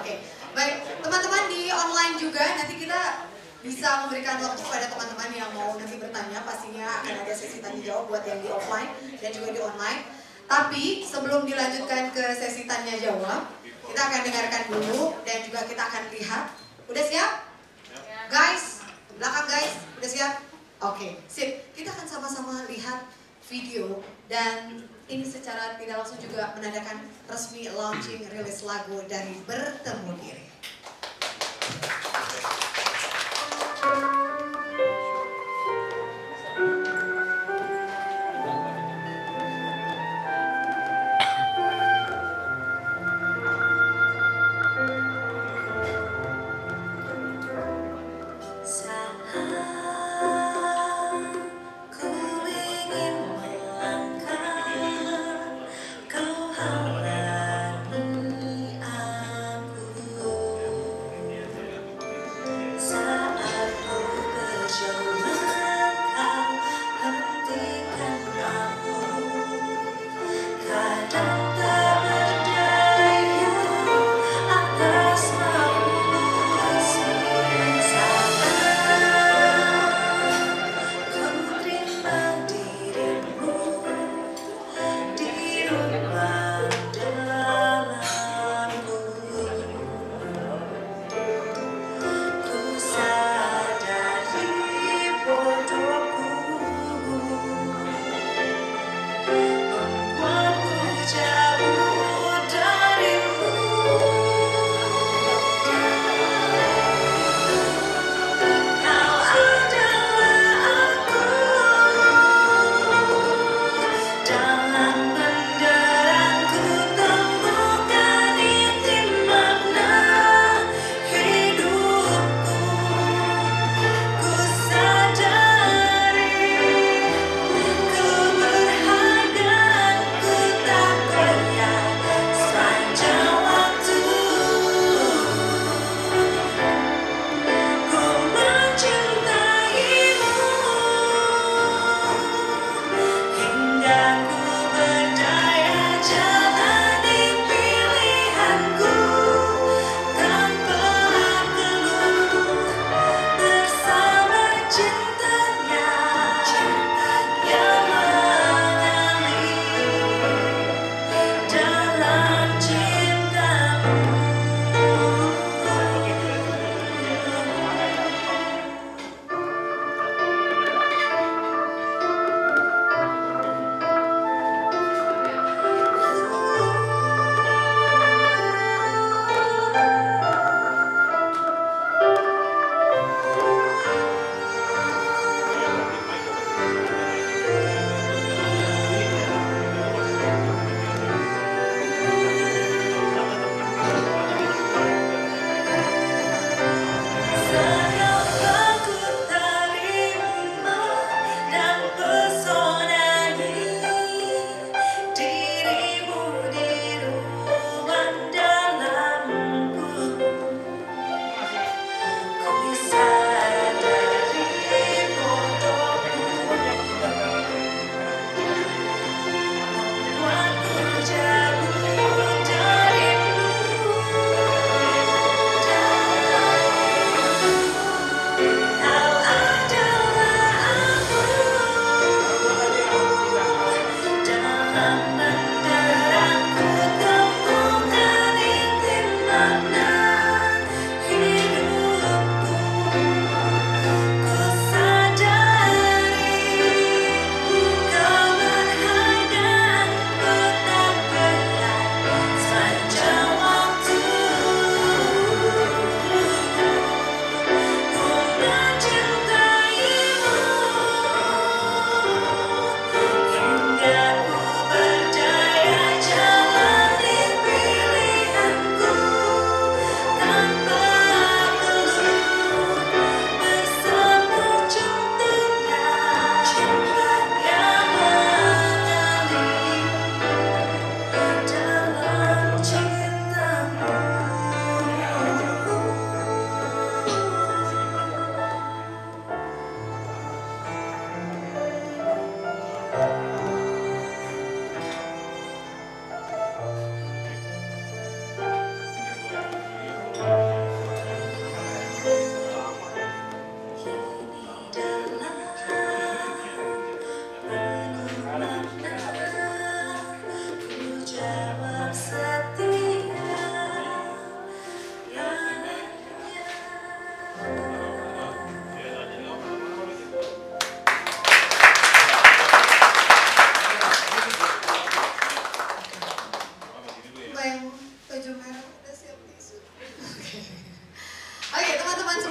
Oke, baik teman-teman di online juga nanti kita bisa memberikan waktu pada teman-teman yang mau nanti bertanya. Pastinya akan ada sesi tanya jawab buat yang di offline dan juga di online. Tapi sebelum dilanjutkan ke sesi tanya jawab, kita akan dengarkan dulu dan juga kita akan lihat. Udah siap? Guys, belakang guys, udah siap? Oke, sip. Kita akan sama-sama lihat video dan ini secara tidak langsung juga menandakan resmi launching rilis lagu dari Bertemu Diri. Kau halangi aku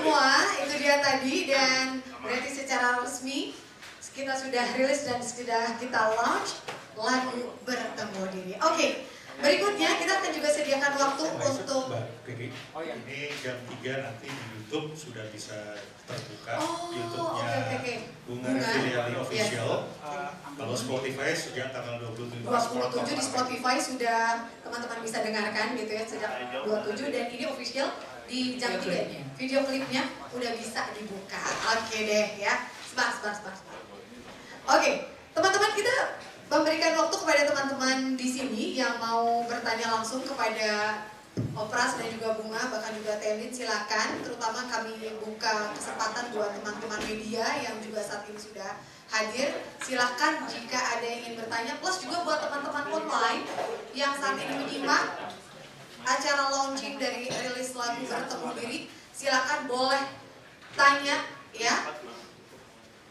semua, itu dia tadi, dan berarti secara resmi kita sudah rilis dan sudah kita launch lagu Bertemu Diri. Oke, berikutnya kita akan juga sediakan waktu untuk ini jam 3 nanti di YouTube sudah bisa terbuka. YouTube-nya Bunga Reviliani Official. Kalau Spotify sejak tanggal 27 di Spotify sudah teman-teman bisa dengarkan gitu ya, sejak 27, dan ini official di jam 3. Video klipnya udah bisa dibuka. Oke deh ya. Sebentar. Oke, teman-teman, kita memberikan waktu kepada teman-teman di sini yang mau bertanya langsung kepada Opras dan juga Bunga, bahkan juga Telin, silakan. Terutama kami buka kesempatan buat teman-teman media yang juga saat ini sudah hadir. Silakan jika ada yang ingin bertanya, plus juga buat teman-teman online yang saat ini menyimak acara launching dari rilis lagu Bertemu Diri, silakan boleh tanya ya.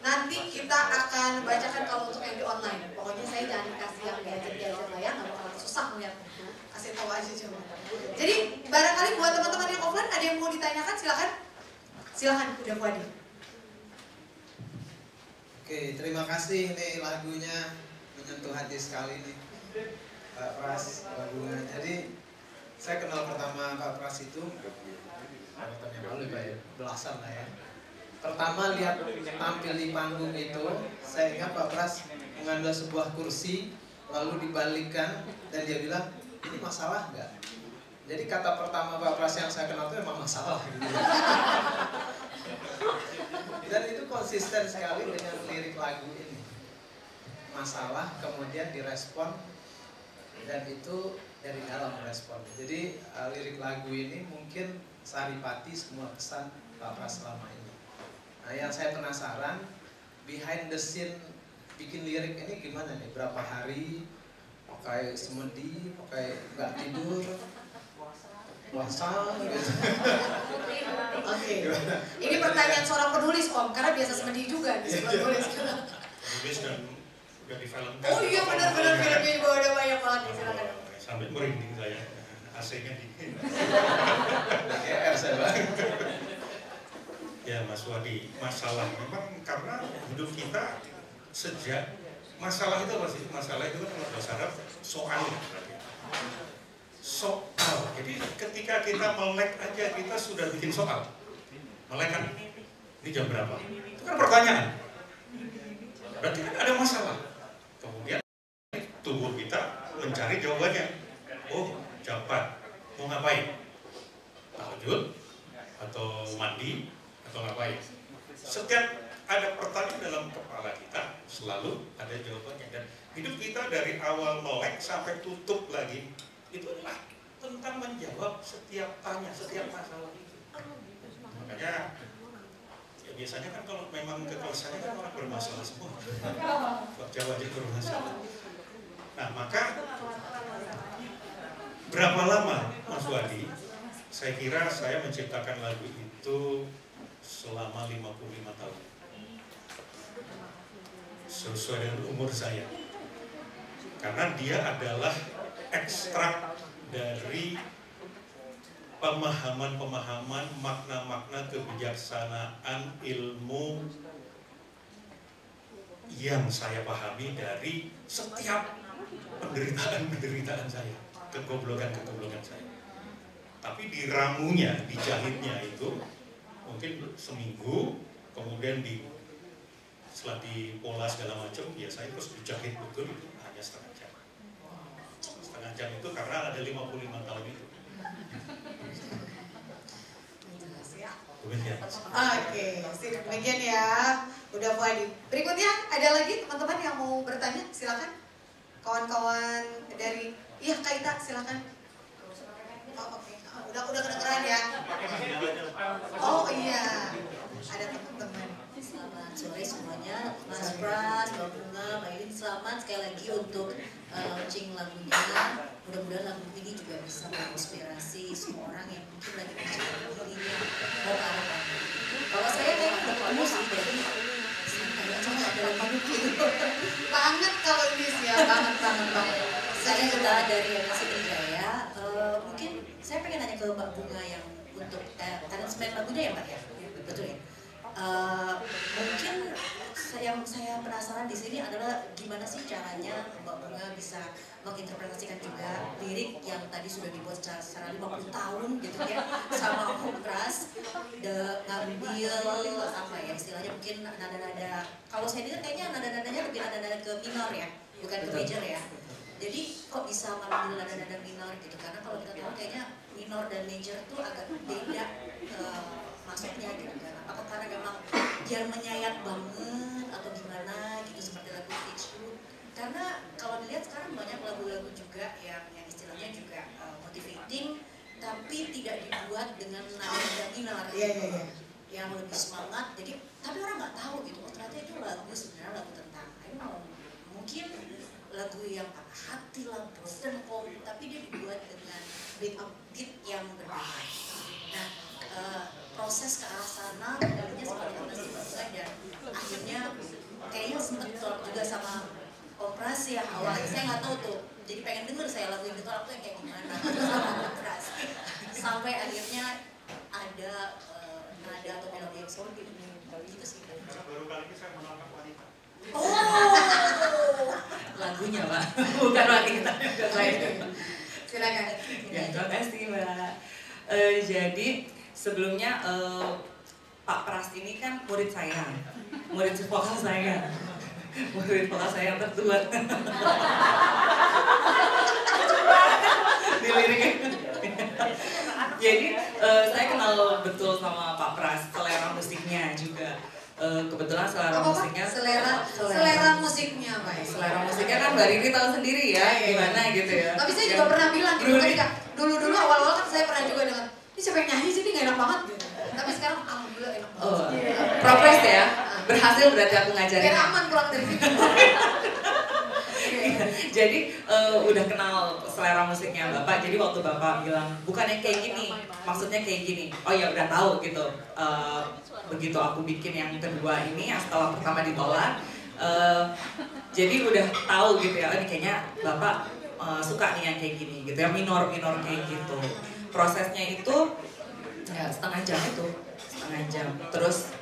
Nanti kita akan bacakan kalau untuk yang di online. Pokoknya saya jangan dikasih yang gadget-gadget lah ya, nggak bakalan susah melihat. Kasih tahu aja coba. Jadi barangkali buat teman-teman yang offline ada yang mau ditanyakan, silakan. Silakan, udah Fuadi. Oke, terima kasih, ini lagunya menyentuh hati sekali nih, Pak Pras, Pak Bunga. Jadi saya kenal pertama Pak Pras itu tahun yang lalu ya, belasan lah ya. Pertama lihat tampil di panggung itu, saya ingat Pak Pras mengambil sebuah kursi, lalu dibalikkan, dan dia bilang, ini masalah nggak? Jadi kata pertama Pak Pras yang saya kenal itu memang masalah. Gitu. Dan itu konsisten sekali dengan lirik lagu ini. Masalah, kemudian direspon, dan itu dari dalam respon. Jadi lirik lagu ini mungkin saripati semua pesan Pak Pras selama ini. Nah, yang saya penasaran, behind the scene bikin lirik ini gimana nih? Berapa hari? Pakai semedi, pakai nggak tidur, puasa gitu. Oke. Ini pertanyaan seorang penulis Om, karena biasa semedi juga nih seorang penulis. Penulis dan udah difilmkan. Oh iya benar-benar filmnya juga udah banyak banget nih, silakan. Sampai merinding saya, AC-nya dingin. GR saya Pak. Ya Mas Wadi, masalah memang karena hidup kita sejak masalah itu apa sih? Masalah itu kan kalau bahasa Arab soal. Soal. Jadi ketika kita melek aja kita sudah bikin soal. Melek kan ini jam berapa? Itu kan pertanyaan. Berarti kan ada masalah. Kemudian tubuh kita mencari jawabannya. Oh, jam 4. Mau ngapain? Tahajud atau mandi? Atau ngapain? Setiap ada pertanyaan dalam kepala kita selalu ada jawabannya, dan hidup kita dari awal melek sampai tutup lagi itu adalah tentang menjawab setiap tanya, setiap masalah itu. Makanya ya biasanya kan kalau memang kekerasannya kan orang bermasalah semua. Kok Jawa aja bermasalah. Nah maka berapa lama Mas Wadi? Saya kira saya menciptakan lagu itu selama 55 tahun, sesuai dengan umur saya, karena dia adalah ekstrak dari pemahaman-pemahaman, makna-makna kebijaksanaan ilmu yang saya pahami dari setiap penderitaan-penderitaan saya, kegoblokan-kegoblokan saya. Tapi diramunya, dijahitnya itu mungkin seminggu, kemudian setelah dipola segala macam, ya saya terus dijahit betul itu hanya setengah jam. Setengah jam itu karena ada 55 tahun itu. Oke, demikian ya. Udah Fuadi. Berikutnya ada lagi teman-teman yang mau bertanya, silakan. Kawan-kawan dari Kak Ita, silakan. Oh, oke. Udah kedengeran ya. Oh iya. Ada teman-teman. Selamat sore semuanya, Mas Pras, Mbak Bunga, Mbak Ilin, selamat sekali lagi untuk launching lagunya. Mudah-mudahan lagu ini juga bisa menginspirasi semua orang yang mungkin lagi mencari dirinya mau ke arah mana. Kalau saya kayaknya udah ketemu sih dari agak cocok dalam hidup gitu. Banget kalau ini sih ya, banget. Saya juga dari Masih Jaya. Mungkin saya pengen nanya ke Mbak Bunga yang untuk aransemen lagunya ya Mbak ya. betul ya. Mungkin yang saya penasaran di sini adalah gimana sih caranya Mbak Bunga bisa menginterpretasikan juga lirik yang tadi sudah dibuat secara 50 tahun gitu ya, sama Kompras, ngambil apa ya istilahnya, mungkin nada-nada, kalau saya dengar kayaknya nada-nadanya lebih nada-nada ke minor ya, bukan ke major ya. Jadi kok bisa mengambil nada-nada minor gitu, karena kalau kita tahu kayaknya minor dan major itu agak beda maksudnya gitu kan. Apakah karena memang biar menyayat banget atau gimana gitu, seperti lagu Teach You? Karena kalau dilihat sekarang banyak lagu-lagu juga yang istilahnya juga motivating, tapi tidak dibuat dengan nada minor, yang lebih semangat. Jadi tapi orang nggak tahu gitu, oh ternyata itu lagu sebenarnya lagu tentang, mungkin lagu yang patah hati lah, broken home, tapi dia dibuat dengan beat yang berbeda. Nah, proses ke arah sana sebenarnya seperti apa sih Mbak Bunga, dan akhirnya kayaknya sempat ditolak juga sama Kompras ya awalnya. Saya nggak tahu tuh, jadi pengen denger saya lagu yang ditolak tuh yang kayak gimana sama Kompras, sampai akhirnya ada nada atau melodi yang solo gitu sih. Baru kali ini saya menangkap wanita. Oh, lagunya Pak, bukan wanita. Silakan. Ya, terima kasih Mbak. Jadi sebelumnya Pak Pras ini kan murid saya, murid vokal saya, murid vokal saya yang tertua. Di liriknya. Jadi saya kenal betul sama Pak Pras, selera musiknya juga. Kebetulan selera musiknya selera musiknya Pak. Selera musiknya kan Mbak Riri tahu sendiri ya, gimana gitu ya. Tapi saya juga pernah bilang gitu ketika dulu awal-awal kan saya pernah juga dengar, ini siapa yang nyanyi sih, ini nggak enak banget gitu. Tapi sekarang alhamdulillah enak banget. Progres ya, berhasil berarti aku ngajarin. Biar aman pulang dari sini. Jadi udah kenal selera musiknya Bapak. Jadi waktu Bapak bilang bukannya kayak gini, maksudnya kayak gini. Oh ya udah tahu gitu. Begitu aku bikin yang kedua ini, yang setelah pertama ditolak, jadi udah tahu gitu ya. Ini kayaknya Bapak suka nih yang kayak gini gitu, yang minor kayak gitu. Prosesnya itu ya setengah jam. Terus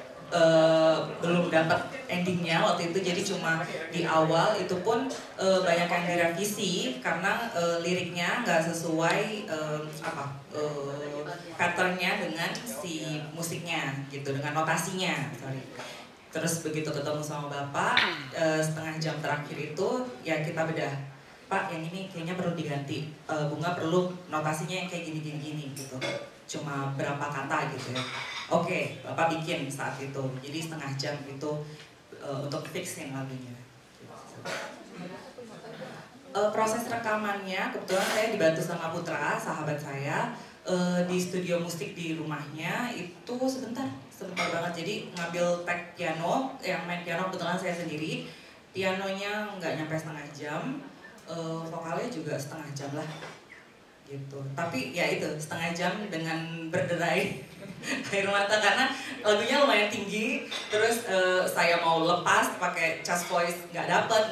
belum dapat endingnya waktu itu, jadi cuma di awal itu pun banyak yang direvisi karena liriknya nggak sesuai patternnya dengan si musiknya gitu, dengan notasinya, Terus begitu ketemu sama Bapak, setengah jam terakhir itu ya kita bedah, Pak yang ini kayaknya perlu diganti, Bunga perlu notasinya yang kayak gini gitu, cuma berapa kata gitu ya. Oke, Bapak bikin saat itu, jadi setengah jam itu untuk fixin lagunya. Proses rekamannya, kebetulan saya dibantu sama Putra, sahabat saya, di studio musik di rumahnya itu sebentar banget. Jadi ngambil tag piano, yang main piano kebetulan saya sendiri, pianonya nggak nyampe setengah jam, vokalnya juga setengah jam lah gitu. Tapi ya itu setengah jam dengan berderai air mata karena lagunya lumayan tinggi. Terus saya mau lepas pakai chest voice nggak dapet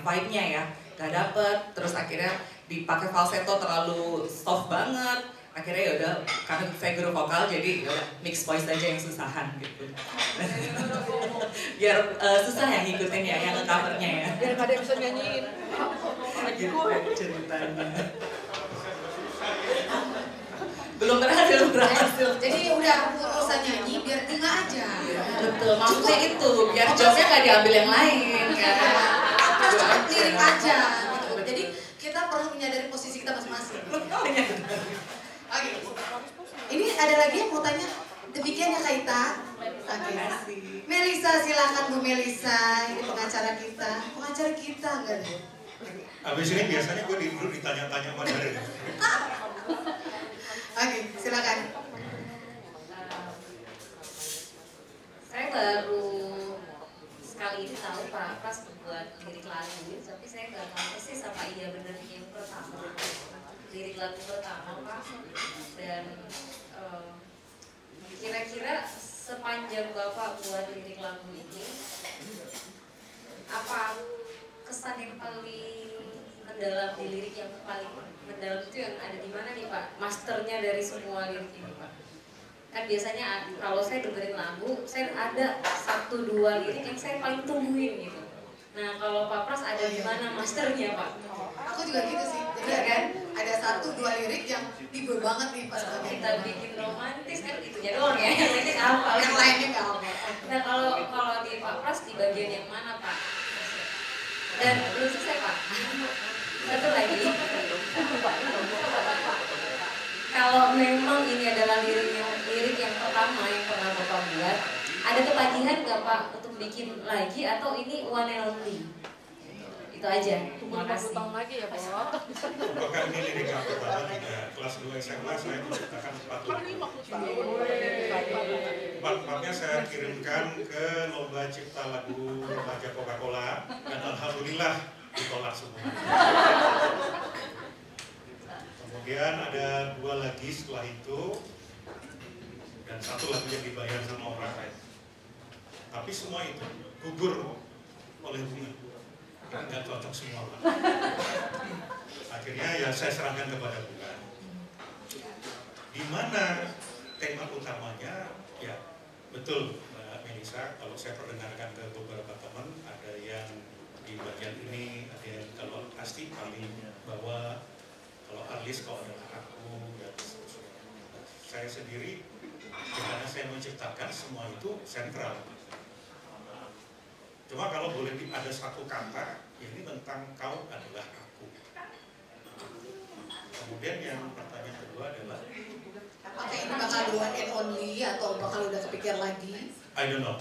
vibe-nya ya, nggak dapet. Terus akhirnya dipakai falsetto terlalu soft banget. Akhirnya ya udah, karena saya guru vokal jadi ya mix voice aja yang susahan gitu. Biar susah ya ngikutin ya yang nge-covernya ya. Biar nggak ada yang bisa nyanyiin. Gitu ceritanya. Belum berhasil. Jadi udah urusan nyanyi biar bunga aja. Betul, maksudnya itu biar jobnya nggak diambil yang lain kan. Cukup lirik aja gitu. Jadi kita perlu menyadari posisi kita masing-masing. Oke. Ini ada lagi yang mau tanya? Demikian ya Kak Ita. Oke. Melisa, silakan Bu Melisa. Ini pengacara kita. Pengacara kita enggak deh? Abis ini biasanya gue dulu ditanya-tanya sama dia. Oke, silakan. Saya baru sekali ini tahu Pak Pras membuat lirik lagu, tapi saya nggak tahu persis apa iya benar yang pertama, lirik lagu pertama Pak. Dan kira-kira sepanjang Bapak buat lirik lagu ini, apa kesan yang paling mendalam di lirik, yang paling mendalam itu yang ada di mana nih Pak? Masternya dari semua lirik ini Pak? kan biasanya kalau saya dengerin lagu, saya ada 1-2 lirik yang saya paling tungguin gitu. Nah kalau Pak Pras ada di mana masternya Pak? Aku juga gitu sih, jadi kan ada 1-2 lirik yang tiba banget nih pas kita bikin romantis kan itunya doang ya, yang lainnya nggak hafal. Yang lainnya nggak hafal. Nah kalau di Pak Pras di bagian yang mana Pak? Dan belum selesai Pak. Satu lagi. Kalau memang ini adalah lirik yang pertama yang pernah Bapak buat, ada ketagihan nggak Pak untuk bikin lagi atau ini one and only? Itu aja. Terima kasih. Lagi ya Pak. Apakah ini lirik yang pertama tidak? Kelas 2 SMA saya menciptakan 4 lagu. 4-4-nya saya kirimkan ke lomba cipta lagu remaja Coca-Cola dan alhamdulillah ditolak semua. Kemudian ada 2 lagi setelah itu dan 1 lagi yang dibayar sama orang lain. Tapi semua itu gugur oleh bunga. Nggak cocok semua Pak. Akhirnya ya saya serahkan kepada bunga. Di mana tema utamanya ya betul Mbak Melisa, kalau saya perdengarkan ke beberapa teman ada yang di bagian ini, ada yang kalau pasti paling bahwa kalau Arlis kalau adalah aku dan saya sendiri karena saya menciptakan semua itu sentral. Cuma kalau boleh ada satu kata, ini tentang kau adalah aku. Kemudian yang pertanyaan kedua adalah apakah ini bakal one and only atau bakal udah kepikir lagi? I don't know.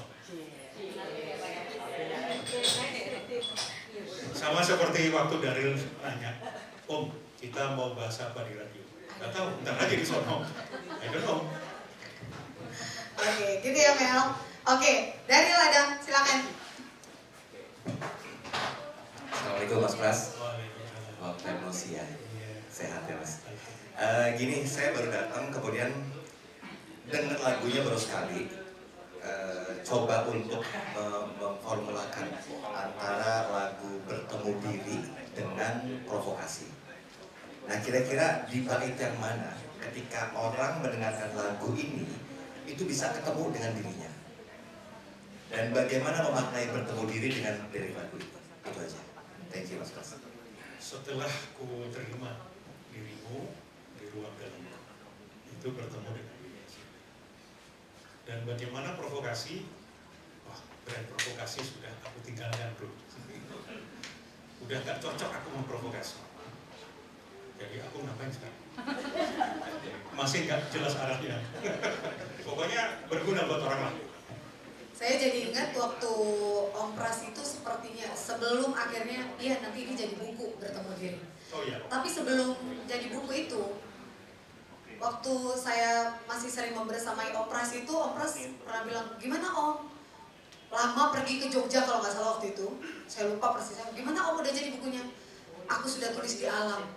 Sama seperti waktu Daryl nanya, Om, kita mau bahas apa di radio? Gak tahu, bentar aja di sono. I don't know. Oke, gitu ya Mel. Oke, Daryl Adam, silakan. Assalamualaikum Mas Pras. Waktu emosi ya, sehat ya Mas. Gini, saya baru datang kemudian dengar lagunya baru sekali. Coba untuk memformulakan antara lagu Bertemu Diri dengan Provokasi. Nah kira-kira di bait yang mana ketika orang mendengarkan lagu ini itu bisa ketemu dengan dirinya? Dan bagaimana memaknai bertemu diri dengan lirik lagu itu? Itu aja. Thank you Mas Pras. Setelah ku terima dirimu di ruang dalamku, itu bertemu dengan diri. Dan bagaimana provokasi? Wah, brand provokasi sudah aku tinggalkan bro. Udah gak cocok aku memprovokasi. Jadi aku ngapain sekarang? Masih gak jelas arahnya. Pokoknya berguna buat orang lain. Saya jadi ingat waktu Om Pras itu sepertinya sebelum akhirnya, iya nanti ini jadi buku Bertemu Diri. Oh iya. Tapi sebelum jadi buku itu, waktu saya masih sering membersamai Om Pras itu, Om Pras pernah bilang, gimana Om? Lama pergi ke Jogja kalau nggak salah waktu itu, saya lupa persisnya. Gimana Om udah jadi bukunya? Aku sudah tulis di alam.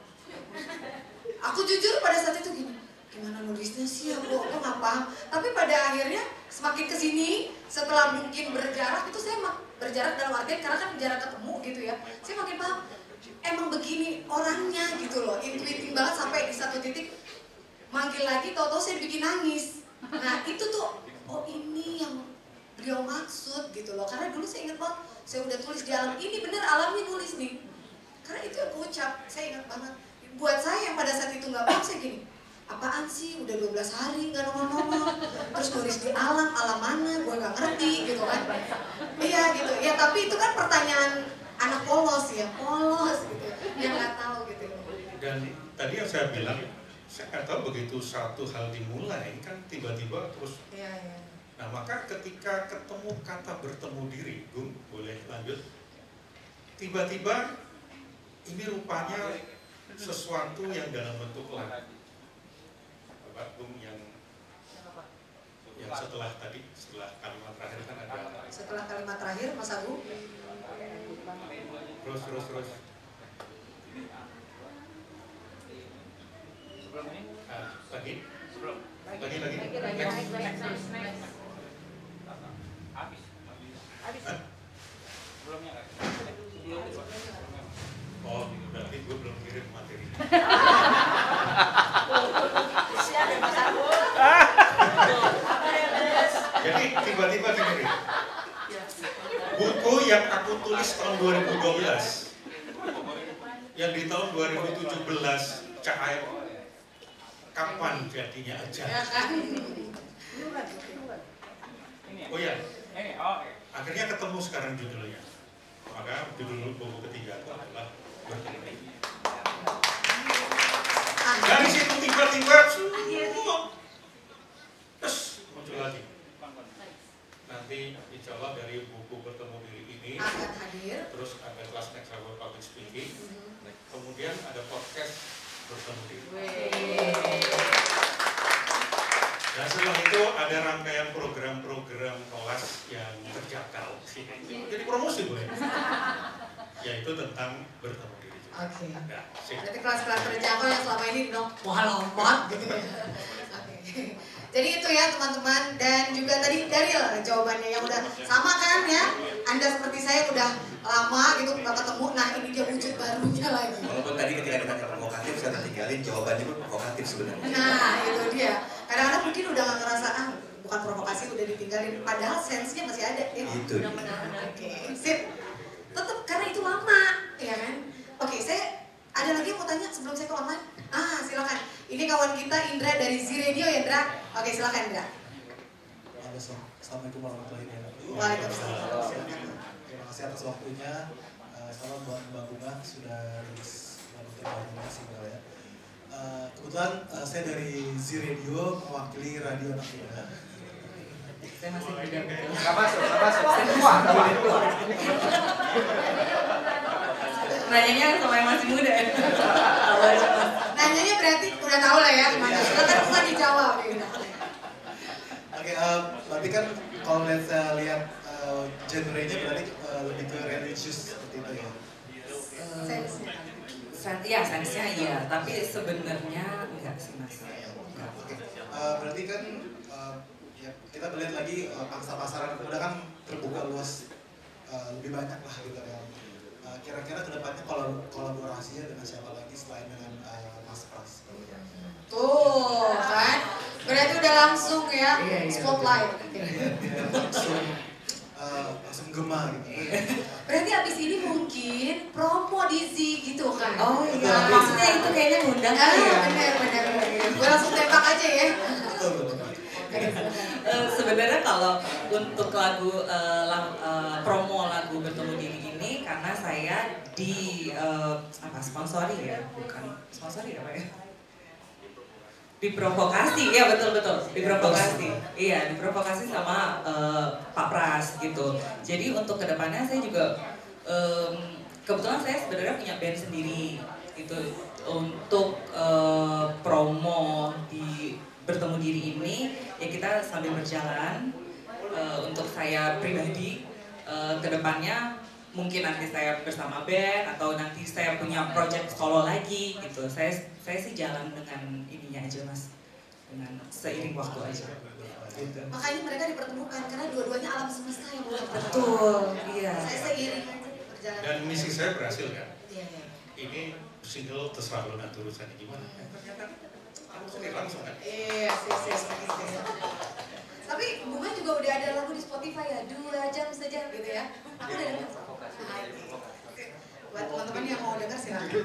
Aku jujur pada saat itu gini, gimana nulisnya sih ya Bu, aku nggak paham. Tapi pada akhirnya semakin kesini, setelah mungkin berjarak itu saya berjarak dalam artian karena kan jarak ketemu gitu ya. Saya makin paham, emang begini orangnya gitu loh, intuitif banget sampai di satu titik manggil lagi, tau-tau saya bikin nangis. Nah itu tuh, oh ini yang beliau maksud gitu loh. Karena dulu saya ingat banget, saya udah tulis di alam, ini bener alamnya nulis nih. Karena itu yang aku ucap, saya ingat banget. Buat saya yang pada saat itu nggak paham, saya gini, apaan sih udah 12 hari nggak nongol-nongol, terus nulis di alam mana, gue nggak ngerti gitu kan. Iya gitu, ya tapi itu kan pertanyaan anak polos ya, polos gitu, yang nggak tahu gitu. Dan tadi yang saya bilang, saya nggak tahu begitu satu hal dimulai kan tiba-tiba terus. Iya. Nah maka ketika ketemu kata bertemu diri, Bung boleh lanjut. Tiba-tiba ini rupanya sesuatu yang dalam bentuk lagu. Bapak Bung yang setelah tadi, setelah kalimat terakhir kan ada. Setelah kalimat terakhir, Mas Agung. Terus. Lagi. Habis. Sebelumnya kan? Oh, berarti gue belum kirim materi. Siap ya Mas Agung. yang aku tulis tahun 2012. Yang di tahun 2017 Cahaya kapan jadinya aja? Oh ya, akhirnya ketemu sekarang judulnya. Maka judul buku ketiga itu adalah Bertemu Diri. Dari situ tiba-tiba semua terus muncul lagi. Nanti insya Allah dari buku Bertemu Diri ini akan hadir. Terus ada kelas next level public speaking. Kemudian ada podcast Bertemu Diri. Dan setelah itu ada rangkaian program-program kelas yang terjangkau. Jadi promosi gue. Yaitu tentang bertemu diri. Oke. Ya, berarti kelas-kelas terjangkau yang selama ini dong mahal amat gitu ya. Oke. Jadi itu ya teman-teman, dan juga tadi Daryl jawabannya yang udah sama kan ya. Anda seperti saya udah lama gitu nggak ketemu, nah ini dia wujud barunya lagi. Walaupun tadi ketika ditanya provokatif saya tinggalin jawabannya pun provokatif sebenarnya. Nah itu dia. Kadang-kadang mungkin udah nggak ngerasa bukan provokasi udah ditinggalin, padahal sense-nya masih ada ya. Itu. Oke, sip. Tetap karena itu lama, ya kan? Oke, saya ada lagi yang mau tanya sebelum saya ke online? Silakan. Ini kawan kita Indra dari Z Radio ya, Indra. Oke, silakan Indra. Assalamualaikum warahmatullahi wabarakatuh. Waalaikumsalam. Terima kasih atas waktunya. Salam buat Mbak Bunga sudah rilis lagu terbarunya single ya. Kebetulan saya dari Z Radio mewakili radio anak muda. Saya masih muda. Nggak masuk. Saya tua. Nanyanya sama yang masih muda ya? Nanyanya berarti udah tahu lah ya kemana. Silakan bisa dijawab. Oke, berarti kan kalau saya lihat genre-nya berarti lebih ke religious seperti itu ya? Ya, sainsnya iya, tapi sebenarnya enggak sih mas. Oke, berarti kan ya, kita melihat lagi pangsa pasaran pemuda kan terbuka luas, lebih banyak lah gitu kan. Kira-kira kedepannya kolaborasinya dengan siapa lagi selain dengan Mas Pras? Tuh kan, berarti udah langsung ya spotlight. Langsung gema gitu. Berarti abis ini mungkin promo di Z gitu kan? Oh iya, maksudnya itu kayaknya ngundang ya? Bener. Gue langsung tembak aja ya. Betul. Sebenarnya kalau untuk lagu promo lagu Bertemu Diri ini karena saya sponsori ya, bukan sponsori apa ya? Diprovokasi, ya betul diprovokasi, iya diprovokasi sama Pak Pras gitu. Jadi untuk kedepannya saya juga kebetulan saya sebenarnya punya band sendiri gitu untuk promo di Bertemu Diri ini ya kita sambil berjalan. Untuk saya pribadi kedepannya mungkin nanti saya bersama band atau nanti saya punya project solo lagi gitu. Saya sih jalan dengan ininya aja mas, dengan seiring waktu aja. Gitu. Makanya mereka dipertemukan karena dua-duanya alam semesta yang buat. Betul, iya. Saya seiring berjalan. Dan misi saya berhasil kan? Iya. Ini single terserah lo nanti urusannya gimana? Sendiri langsung kan? Iya, sih. Tapi Bunga juga udah ada lagu di Spotify ya, 2 jam saja gitu ya. Aku udah dengar. Buat teman-teman yang mau dengar silakan.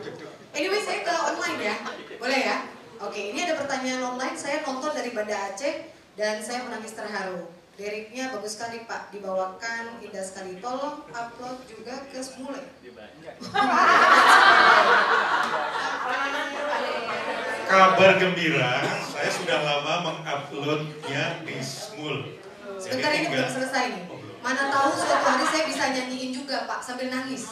Anyway, saya ke online ya, boleh ya? Oke, ini ada pertanyaan online. Saya nonton dari Banda Aceh dan saya menangis terharu. Liriknya bagus sekali Pak, dibawakan indah sekali. Tolong upload juga ke Smule. Kabar gembira, saya sudah lama menguploadnya di Smule. Sebentar ini belum selesai nih. Mana tahu suatu hari saya bisa nyanyiin juga Pak sambil nangis.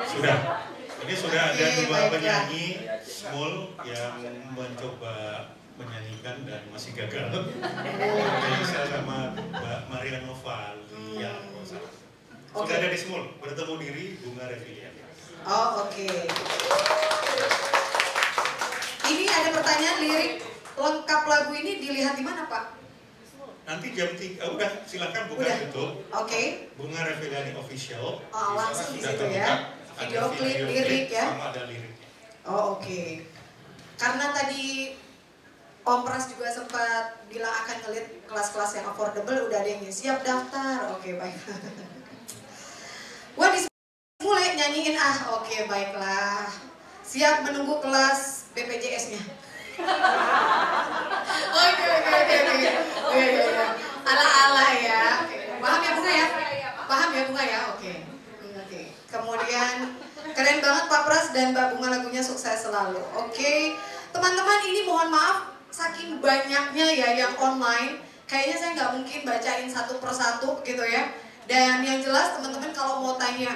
Sudah. Ini sudah ada 2 penyanyi Smule yang mencoba menyanyikan dan masih gagal. Saya sama Mbak Maria Nova Lia. Sudah ada di Smule, Bertemu Diri, Bunga Revilia. Oh oke. Ini ada pertanyaan, lirik lengkap lagu ini dilihat di mana Pak? Nanti jam 3, udah silakan buka YouTube. Oke. Bunga Reviliani Official. Oh langsung di situ ya. Video klip, lirik ya. Sama ada liriknya. Oh oke. Karena tadi Om Pras juga sempat bilang akan ngeliat kelas-kelas yang affordable, udah ada yang siap daftar. Oke baik. Wah, mulai nyanyiin oke, baiklah. Siap menunggu kelas BPJS-nya. Oke. Ala-ala ya. Paham ya Bunga ya? Paham ya Bunga ya? Oke. Kemudian keren banget Pak Pras dan Mbak Bunga, lagunya sukses selalu. Oke. Teman-teman, ini mohon maaf saking banyaknya ya yang online. Kayaknya saya nggak mungkin bacain satu persatu gitu ya. Dan yang jelas teman-teman kalau mau tanya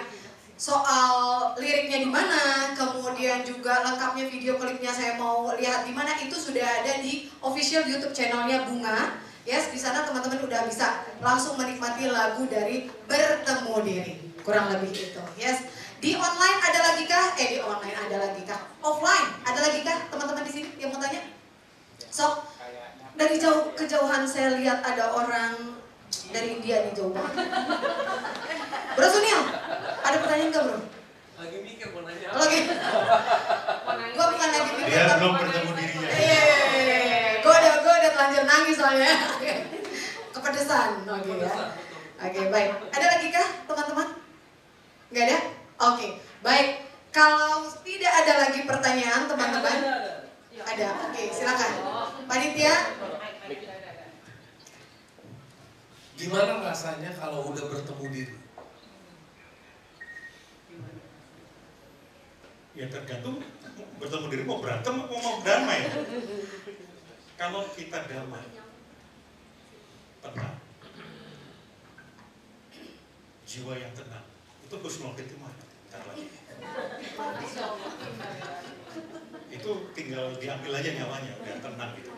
soal liriknya di mana, kemudian juga lengkapnya video klipnya saya mau lihat di mana, itu sudah ada di official YouTube channelnya Bunga. Yes, di sana teman-teman udah bisa langsung menikmati lagu dari Bertemu Diri. Kurang lebih itu. Yes. Di online ada lagi kah? Di online ada lagi kah? Offline ada lagi kah? Teman-teman di sini yang mau tanya? So, dari jauh kejauhan saya lihat ada orang dari India nih, jauh banget. Bro Sunil, ada pertanyaan nggak bro? Lagi mikir mau nanya. Lagi. Gue bukan lagi mikir. Dia belum bertemu dirinya. Iya. Gue udah telanjur nangis soalnya. Kepedesan. Oke ya. Oke, baik. Ada lagi kah teman-teman? Nggak ada? Oke, baik. Kalau tidak ada lagi pertanyaan teman-teman. Ada. Oke, silakan. Panitia. Gimana rasanya kalau udah bertemu diri? Ya tergantung bertemu diri mau berantem mau damai. Kalau kita damai, tenang, jiwa yang tenang, itu husnul khotimah. Bentar lagi. Itu tinggal diambil aja nyawanya, udah tenang gitu.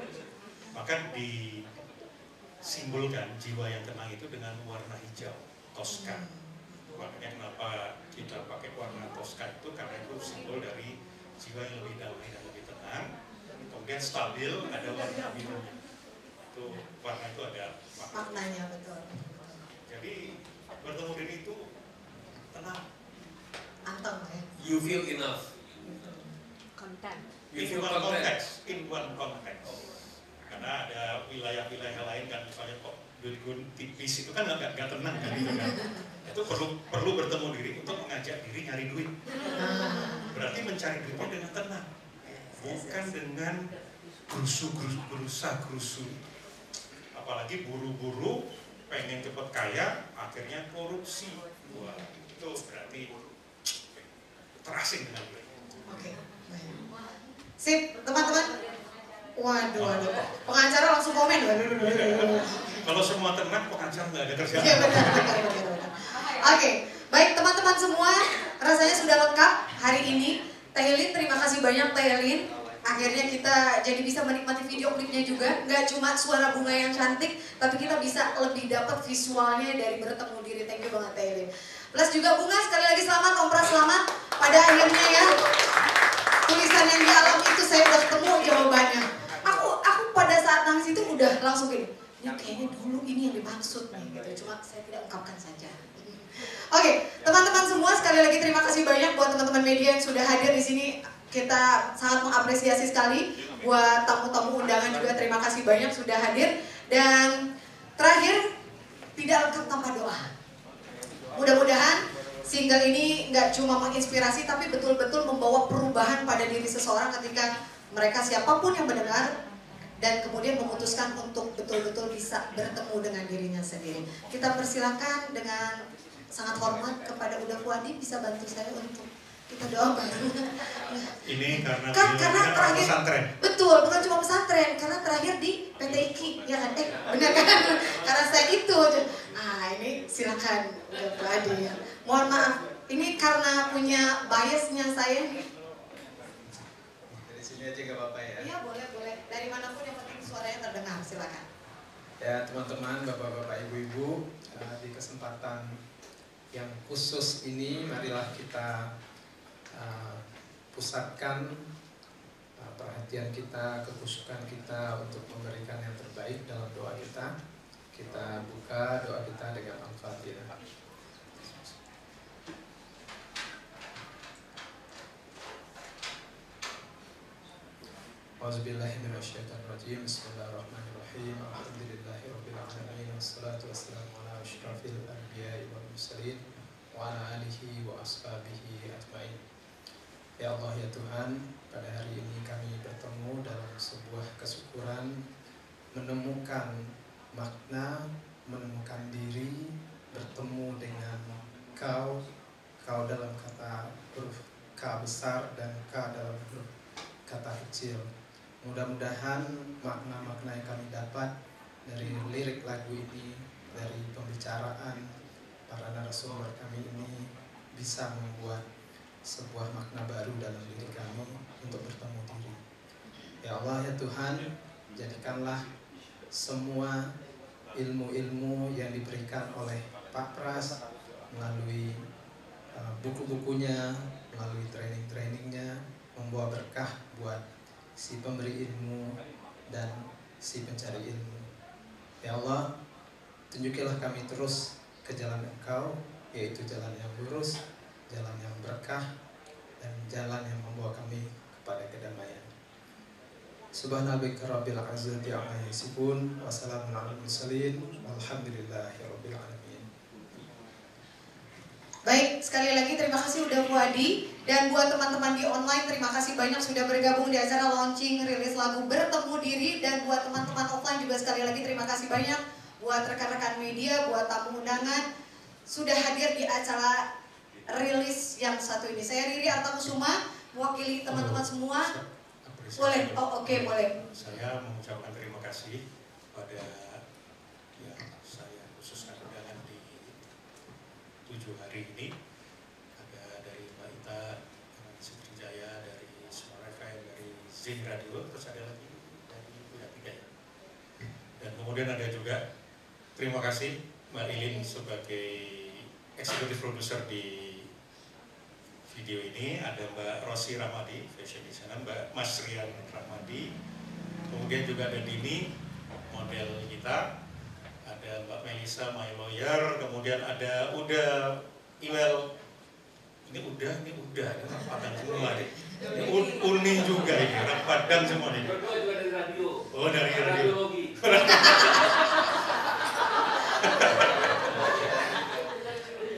Maka disimbolkan jiwa yang tenang itu dengan warna hijau, toska. Makanya kenapa kita pakai warna toska itu, karena itu simbol dari jiwa yang lebih damai dan lebih tenang. Kemudian stabil, ada warna birunya. Itu warna itu ada maknanya, betul. Jadi bertemu diri itu tenang. Anteng ya. You feel enough. Content. In one context. Karena ada wilayah-wilayah lain kan, misalnya kok duit tipis itu kan nggak tenang kan, gitu kan. Itu perlu bertemu diri untuk mengajak diri nyari duit. Berarti mencari duitnya dengan tenang, bukan dengan gerusu. Apalagi buru-buru pengen cepet kaya, akhirnya korupsi. Wah, itu berarti terasing dengan duit. Oke, baik. Sip, teman-teman. Waduh. Pengacara langsung komen. Kalau semua tenang, pengacara nggak ada kerjaan. Iya, benar. Oke, baik teman-teman semua, rasanya sudah lengkap hari ini. Teh Helin, terima kasih banyak Teh Helin. Akhirnya kita jadi bisa menikmati video klipnya juga. Nggak cuma suara Bunga yang cantik, tapi kita bisa lebih dapat visualnya dari Bertemu Diri. Thank you banget Teh Helin. Plus juga Bunga, sekali lagi selamat, Om Pras selamat. Pada akhirnya ya, tulisan yang di alam itu saya udah ketemu jawabannya. Aku pada saat nangis itu udah langsung gini, ini kayaknya dulu ini yang dimaksud nih gitu. Cuma saya tidak ungkapkan saja. Oke, teman-teman semua, sekali lagi terima kasih banyak buat teman-teman media yang sudah hadir di sini. Kita sangat mengapresiasi sekali. Buat tamu-tamu undangan juga terima kasih banyak sudah hadir. Dan terakhir, tidak lengkap tanpa doa. Mudah-mudahan single ini nggak cuma menginspirasi, tapi betul-betul membawa perubahan pada diri seseorang ketika mereka siapapun yang mendengar dan kemudian memutuskan untuk betul-betul bisa bertemu dengan dirinya sendiri. Kita persilakan dengan sangat hormat kepada Uda Fuadi, bisa bantu saya untuk kita doa bareng. Ini karena terakhir pesantren. Betul, bukan cuma pesantren, karena terakhir di PT IKI, ya kan? Benar kan? Karena saya itu. Ini silakan Uda Fuadi ya. Mohon maaf, ini karena punya biasnya saya nih. Dari sini aja gak apa-apa ya? Iya boleh. Dari manapun yang penting suaranya terdengar, silakan. Ya teman-teman, bapak-bapak, ibu-ibu, di kesempatan yang khusus ini, marilah kita pusatkan perhatian kita, kekhusyukan kita untuk memberikan yang terbaik dalam doa kita. Kita buka doa kita dengan Al-Fatihah. Auzubillahiminasyaitonirrajim. Bismillahirrahmanirrahim. Alhamdulillahirabbil alamin. Wassalatu wassalamu ala asyrafil anbiya'i wal mursalin wa ala alihi wa ashabihi ajmain. Ya Allah ya Tuhan, pada hari ini kami bertemu dalam sebuah kesyukuran, menemukan makna, menemukan diri, bertemu dengan Kau dalam kata huruf K besar dan K dalam huruf kata kecil. Mudah-mudahan makna-makna yang kami dapat dari lirik lagu ini, dari pembicaraan para narasumber kami ini bisa membuat sebuah makna baru dalam diri kami untuk bertemu diri. Ya Allah ya Tuhan, jadikanlah semua ilmu-ilmu yang diberikan oleh Pak Pras melalui buku-bukunya, melalui training-trainingnya, membawa berkah buat si pemberi ilmu dan si pencari ilmu. Ya Allah, tunjukilah kami terus ke jalan Engkau, yaitu jalan yang lurus, jalan yang berkah, dan jalan yang membawa kami kepada kedamaian. Subhanallah rabbil izzati amma yasifun, wassalamun ala mursalin, walhamdulillahirabbil alamin. Baik, sekali lagi terima kasih udah Bu Adi. Dan buat teman-teman di online, terima kasih banyak sudah bergabung di acara launching rilis lagu Bertemu Diri. Dan buat teman-teman offline juga sekali lagi terima kasih banyak. Buat rekan-rekan media, buat tamu undangan, sudah hadir di acara rilis yang satu ini. Saya Riri Artakusuma, mewakili teman-teman semua. Boleh? Oh oke, boleh. Saya mengucapkan terima kasih pada yang saya khususkan undangan di 7 hari ini. Ada dari Mbak Ita, dari Sutrijaya, dari Smart FM, dari Zin Radio, terus ada lagi dari Buya Tiga. Dan kemudian ada juga terima kasih Mbak Ilin sebagai eksekutif produser di video ini. Ada Mbak Rosi Ramadi, fashion designer, Mbak Mas Rian Ramadi, kemudian juga ada Dini, model kita, ada Mbak Melisa, my lawyer, kemudian ada Uda Iwel, ini udah, ini orang Padang semua nih. Ini Uni juga ini, orang Padang semua nih. Berdua juga dari radio. Oh dari radio.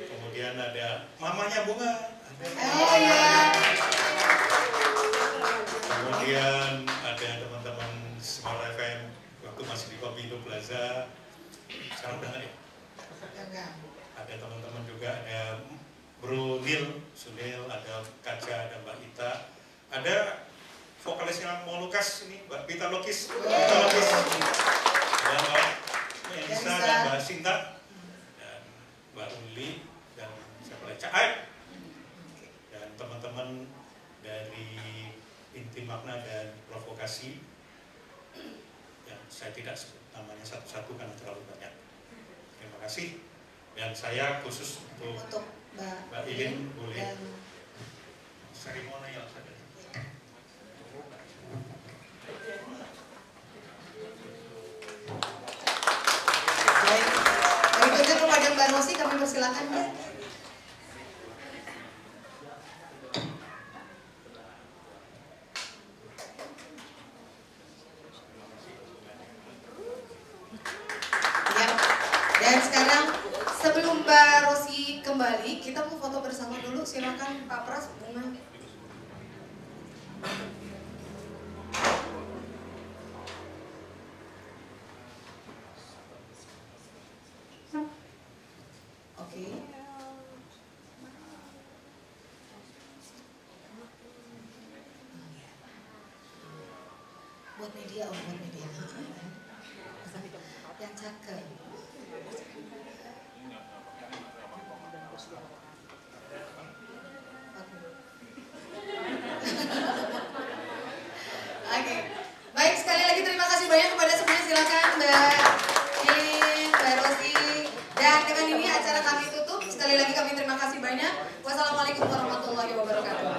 Kemudian ada mamanya Bunga. Oh ya. Kemudian ada teman-teman Smart FM waktu masih di Kopindo Plaza. Sekarang udah nggak ya? Ada teman-teman juga, ada Bro Nil, Sunil, ada Kaca, ada Mbak Ita, ada vokalisnya mau Lukas ini, Mbak Pita Lokis, ada Mbak Melisa dan Mbak Sinta, dan Mbak Uli, dan siapa lagi? Cahaya. Dan teman-teman dari Inti Makna dan Provokasi yang saya tidak sebut namanya satu-satu karena terlalu banyak. Terima kasih. Dan saya khusus untuk Mbak Ilin boleh seremonial saja. Baik, berikutnya kepada Mbak Rosi kami persilakan ya. Dan sekarang sebelum Mbak Rosi kembali, kita mau foto bersama dulu. Silakan Pak Pras, Bunga. Oke. Buat media, buat media. Yang cakep. Oke, baik, sekali lagi terima kasih banyak kepada semuanya. Silakan Mbak Ilin, Mbak Rosi. Dan dengan ini acara kami tutup. Sekali lagi kami terima kasih banyak. Wassalamualaikum warahmatullahi wabarakatuh.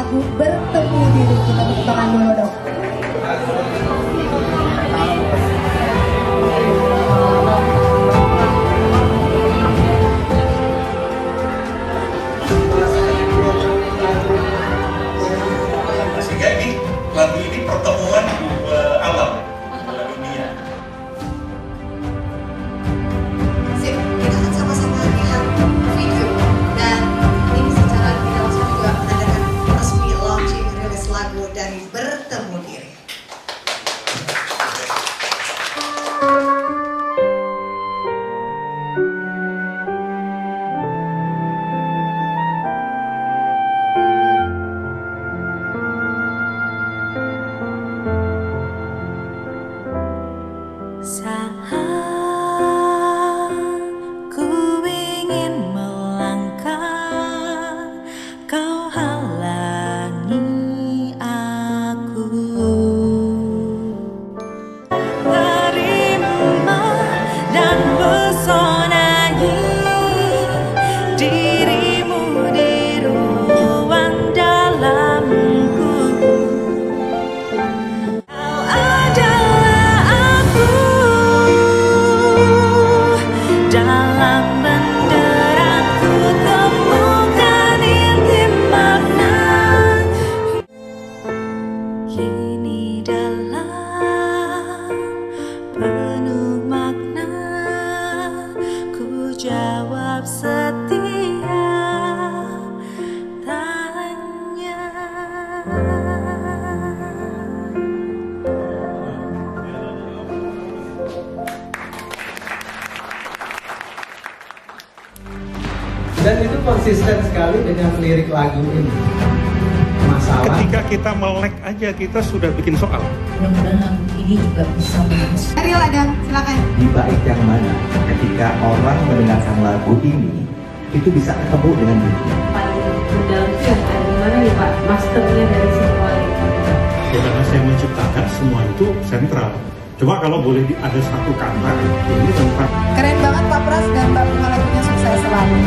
lagu Bertemu Diri. Kita tepuk tangan dulu dong. Sehingga ini lagu ini pertemuan dua alam, dua dunia. Sip, kita akan sama-sama lihat video dan ini secara tidak langsung juga menandakan resmi launching rilis lagu dari Bertemu Diri. Saat ku ingin melangkah, kau halangi aku. Terima dan pesonai dirimu di ruang dalamku. Kau adalah dalam benderangku temukan inti makna. Kini dalam penuh makna ku jawab setiap tanya. Dan itu konsisten sekali dengan lirik lagu ini. Masalah. Ketika kita melek aja kita sudah bikin soal. Mudah-mudahan lagu ini juga bisa bagus. Ariel Adam, silakan. Di bait yang mana ketika orang mendengarkan lagu ini itu bisa ketemu dengan dirinya. Paling mendalam itu yang ada gimana nih Pak, masternya dari semua itu? Ya karena saya menciptakan semua itu sentral. Cuma kalau boleh ada satu kata ini tentang Keren banget Pak Pras dan Mbak Bunga, lagunya sukses selalu.